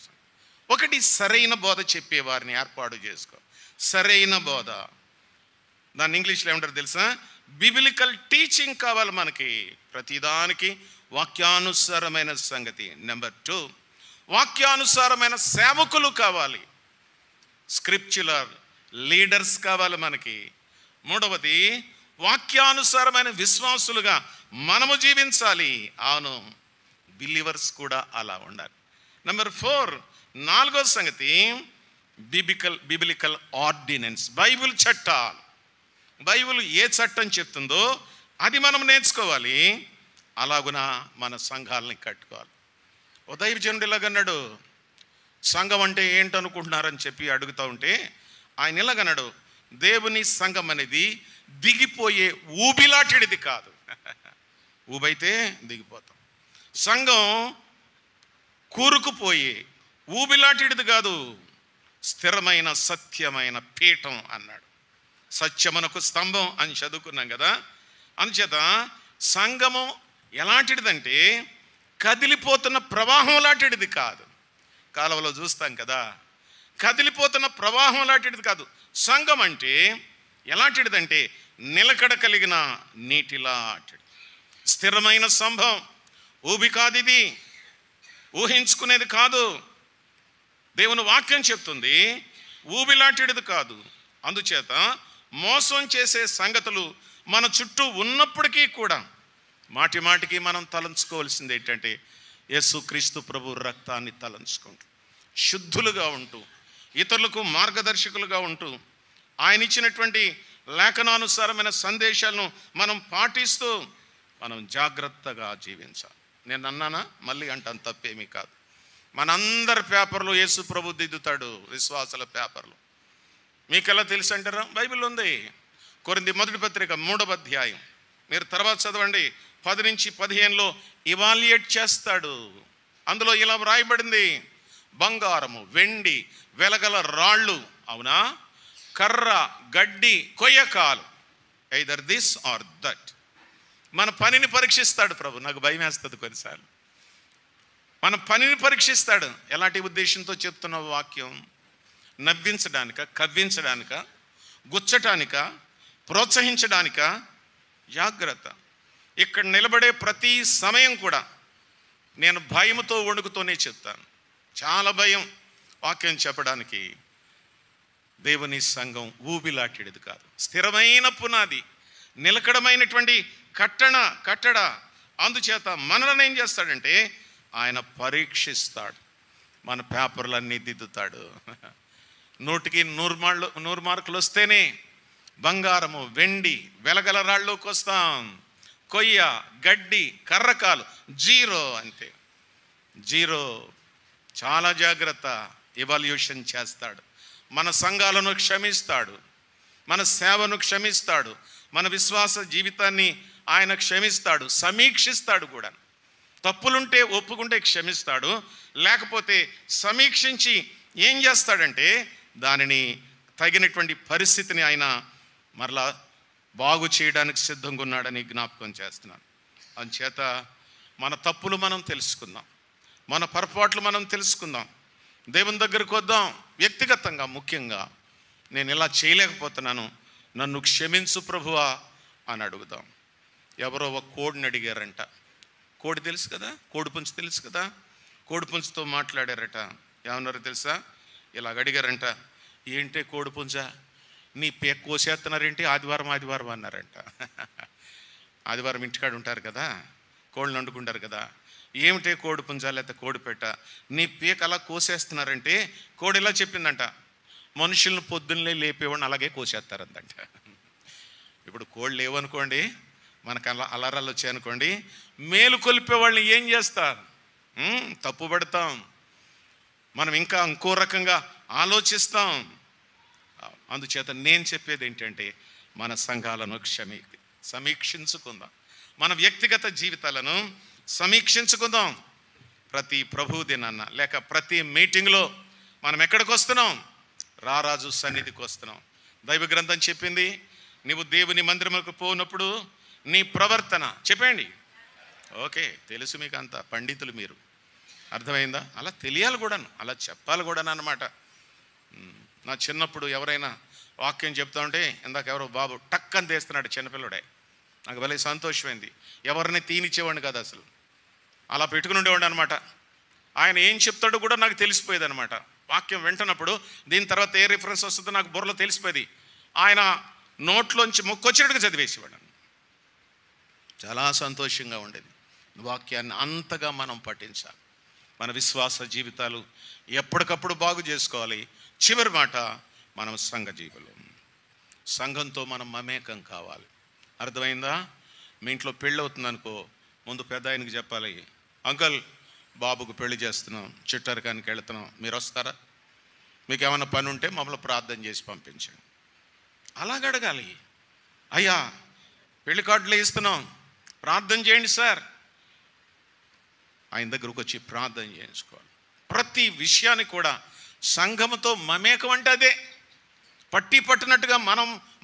ఒకటి, సరైన బోధ చెప్పేవారిని ఏర్పాటు చేసుకో. సరైన బోధ, దాన్ని ఇంగ్లీష్లో ఏమంటారు తెలుసా? బిబిలికల్ టీచింగ్ కావాలి మనకి. ప్రతిదానికి వాక్యానుసారమైన సంగతి. నెంబర్ 2, వాక్యానుసారమైన సేవకులు కావాలి. స్క్రిప్చులర్ లీడర్స్ కావాలి మనకి. 3వది, వాక్యానుసారమైన విశ్వాసులుగా మనము జీవించాలి. అవును, బిలీవర్స్ కూడా అలా ఉండాలి. నెంబర్ 4, 4వ సంగతి, బిబిలికల్ ఆర్డినెన్స్, బైబిల్ చట్టాలు. బైబిల్ ఏ చట్టం చెప్తుందో అది మనం నేర్చుకోవాలి. అలాగున మన సంఘాలని కట్టుకోవాలి. ఓ దైవజనుడు ఇలాగన్నాడు, సంఘం అంటే ఏంటనుకుంటున్నారని చెప్పి అడుగుతూ ఉంటే ఆయన ఇలాగన్నాడు, దేవుని సంఘం అనేది దిగిపోయే ఊబిలాంటిది కాదు. ఊబైతే దిగిపోతాం. సంఘం కూరుకుపోయే ఊబిలాంటిది కాదు, స్థిరమైన సత్యమైన పీఠం అన్నాడు. సత్యమునకు స్తంభం అని చదువుకున్నాం కదా. అందుచేత సంఘము ఎలాంటిదంటే కదిలిపోతున్న ప్రవాహం లాంటిది కాదు. కాలువలో చూస్తాం కదా, కదిలిపోతున్న ప్రవాహం లాంటిది కాదు. సంఘం అంటే ఎలాంటిదంటే నిలకడ కలిగిన నీటిలాంటిది, స్థిరమైన స్తంభం. ఊబి కాదు ఇది, ఊహించుకునేది కాదు. దేవుని వాక్యం చెప్తుంది ఊబిలాంటిది కాదు. అందుచేత మోసం చేసే సంగతులు మన చుట్టూ ఉన్నప్పటికీ కూడా మాటి మాటికి మనం తలంచుకోవాల్సింది ఏంటంటే యేసుక్రీస్తు ప్రభు రక్తాన్ని తలంచుకుంటూ, శుద్ధులుగా ఉంటూ, ఇతరులకు మార్గదర్శకులుగా ఉంటూ, ఆయన ఇచ్చినటువంటి లేఖనానుసారమైన సందేశాలను మనం పాటిస్తూ మనం జాగ్రత్తగా జీవించాలి. నేను అన్నానా? మళ్ళీ అంటాను, తప్పేమీ కాదు. మనందరి పేపర్లు యేసు ప్రభు దిద్దుతాడు, విశ్వాసాల పేపర్లు. మీకు ఎలా తెలుసు అంటారా? బైబిల్ ఉంది. కొరింథీ 1వ పత్రిక 3వ అధ్యాయం మీరు తర్వాత చదవండి. 10 నుంచి 15లో ఇవాల్యుయేట్ చేస్తాడు. అందులో ఇలా వ్రాయబడింది, బంగారము, వెండి, వెలగల రాళ్ళు, అవునా, కర్ర, గడ్డి, కొయ్యకాలు, ఐదర్ దిస్ ఆర్ దట్, మన పనిని పరీక్షిస్తాడు ప్రభు. నాకు భయం వేస్తుంది కొన్నిసార్లు. మన పనిని పరీక్షిస్తాడు. ఎలాంటి ఉద్దేశంతో చెప్తున్న వాక్యం? నవ్వించడానిక, కవ్వించడానిక, గుచ్చటానిక, ప్రోత్సహించడానిక? జాగ్రత్త. ఇక్కడ నిలబడే ప్రతి సమయం కూడా నేను భయముతో వణుకుతూనే చెప్తాను. చాలా భయం వాక్యం చెప్పడానికి. దేవుని సంఘం ఊబిలాంటిది కాదు, స్థిరమైన పునాది, నిలకడమైనటువంటి కట్టడ. అందుచేత మనల్ని ఏం చేస్తాడంటే ఆయన పరీక్షిస్తాడు, మన పేపర్లన్నీ దిద్దుతాడు. 100కి 100 మార్కులు వస్తేనే బంగారము, వెండి, వెలగల రాళ్ళలోకి వస్తాం. కొయ్య, గడ్డి, కర్రకాలు 0 అంతే. 0. చాలా జాగ్రత్త. ఎవాల్యూషన్ చేస్తాడు. మన సంఘాలను క్షమిస్తాడు, మన సేవను క్షమిస్తాడు, మన విశ్వాస జీవితాన్ని ఆయన క్షమిస్తాడు, సమీక్షిస్తాడు కూడా. తప్పులుంటే ఒప్పుకుంటే క్షమిస్తాడు, లేకపోతే సమీక్షించి ఏం చేస్తాడంటే దానిని తగినటువంటి పరిస్థితిని ఆయన మరలా బాగు చేయడానికి సిద్ధంగా ఉన్నాడని జ్ఞాపకం చేస్తున్నాను. అందుచేత మన తప్పులు మనం తెలుసుకుందాం, మన పొరపాట్లు మనం తెలుసుకుందాం, దేవుని దగ్గరకు వద్దాం. వ్యక్తిగతంగా ముఖ్యంగా నేను ఇలా చేయలేకపోతున్నాను, నన్ను క్షమించు ప్రభువా అని అడుగుదాం. ఎవరో ఒక కోడిని అడిగారంట. కోడి తెలుసు కదా, కోడిపుంజు తెలుసు కదా. కోడిపుంజుతో మాట్లాడారట. ఏమన్నారో తెలుసా? ఇలాగ అడిగారంట, ఏంటే కోడిపుంజా, నీ పేక కోసేస్తున్నారేంటి ఆదివారం అన్నారంట. ఆదివారం ఇంటికాడ ఉంటారు కదా, కోళ్ళని వండుకుంటారు కదా. ఏమిటే కోడిపుంజా లేకపోతే కోడిపెట్ట, నీ పీక అలా కోసేస్తున్నారంటే కోడి ఇలా చెప్పిందంట, మనుషులను పొద్దున్నే లేపేవాడిని అలాగే కోసేస్తారందంట. ఇప్పుడు కోళ్ళు లేవనుకోండి, మనకు అలరాలు వచ్చాయనుకోండి, మేలు కొలిపేవాళ్ళని ఏం చేస్తారు? తప్పు పడతాం, మనం ఇంకా ఇంకో రకంగా ఆలోచిస్తాం. అందుచేత నేను చెప్పేది ఏంటంటే మన సంఘాలను సమీక్షించుకుందాం, మన వ్యక్తిగత జీవితాలను సమీక్షించుకుందాం. ప్రతి ప్రభు దినాన్న లేక ప్రతి మీటింగ్లో మనం ఎక్కడికి వస్తున్నాం? రారాజు సన్నిధికి వస్తున్నాం. దైవ గ్రంథం చెప్పింది, నీవు దేవుని మందిరములకు పోనప్పుడు నీ ప్రవర్తన చెప్పండి. ఓకే, తెలుసు మీకు, అంత పండితులు మీరు, అర్థమైందా? అలా తెలియాలి కూడాను, అలా చెప్పాలి కూడాను అన్నమాట. నా చిన్నప్పుడు ఎవరైనా వాక్యం చెప్తా ఉంటే, ఇందాక ఎవరో బాబు టక్కని తీస్తున్నాడు చిన్నపిల్లడే, నాకు భలే సంతోషమైంది. ఎవరిని తీనిచ్చేవాడిని కాదు అసలు, అలా పెట్టుకుని ఉండేవాడిని అనమాట. ఆయన ఏం చెప్తాడో కూడా నాకు తెలిసిపోయేది అనమాట. వాక్యం వింటున్నప్పుడు దీని తర్వాత ఏ రిఫరెన్స్ వస్తుందో నాకు బుర్రలో తెలిసిపోయేది. ఆయన నోట్లోంచి మొక్కొచ్చినట్టుగా చదివేసేవాడు. చాలా సంతోషంగా ఉండేది. వాక్యాన్ని అంతగా మనం పఠించాలి. మన విశ్వాస జీవితాలు ఎప్పటికప్పుడు బాగు చేసుకోవాలి. చివరి మాట, మనం సంఘ జీవులు, సంఘంతో మనం మమేకం కావాలి. అర్థమైందా? మీ ఇంట్లో పెళ్ళి అవుతుందనుకో, ముందు పెద్ద ఆయనకి చెప్పాలి, అంకల్ బాబుకు పెళ్లి చేస్తున్నాం, చిట్టరకానికి వెళుతున్నాం, మీరు వస్తారా? మీకు ఏమైనా పని ఉంటే మమ్మల్ని ప్రార్థన చేసి పంపించండి. అలాగ అడగాలి. అయ్యా పెళ్లి కార్డులు ఇస్తున్నాం, ప్రార్థన చేయండి సార్. ఆయన దగ్గరకు వచ్చి ప్రార్థన చేయించుకోవాలి. ప్రతి విషయాన్ని కూడా సంఘముతో మమేకం అంటే అదే, పట్టి పట్టినట్టుగా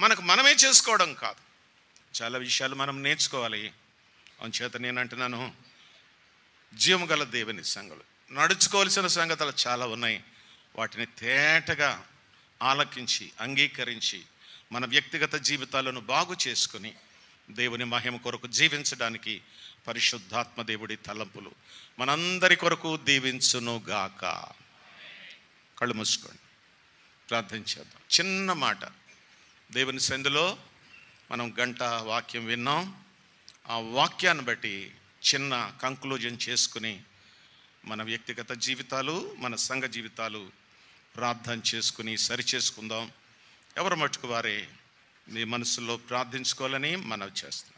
మనకు మనమే చేసుకోవడం కాదు. చాలా విషయాలు మనం నేర్చుకోవాలి. అందుచేత నేను అంటున్నాను, జీవము గల దేవుని సంఘాలు, నడుచుకోవాల్సిన సంగతులు చాలా ఉన్నాయి. వాటిని తేటగా ఆలకించి అంగీకరించి మన వ్యక్తిగత జీవితాలను బాగు చేసుకుని దేవుని మహిమ కొరకు జీవించడానికి పరిశుద్ధాత్మ దేవుడి తలంపులు మనందరి కొరకు దీవించునుగాక. కళ్ళు మూసుకోండి, ప్రార్థన చేద్దాం. చిన్న మాట, దేవుని సంధిలో మనం గంట వాక్యం విన్నాం. ఆ వాక్యాన్ని బట్టి చిన్న కంక్లూజన్ చేసుకుని మన వ్యక్తిగత జీవితాలు, మన సంఘ జీవితాలు ప్రార్థన చేసుకుని సరిచేసుకుందాం. ఎవరు మట్టుకు వారే మీ మనసులో ప్రార్థించుకోవాలని మనవి చేస్తున్నాం.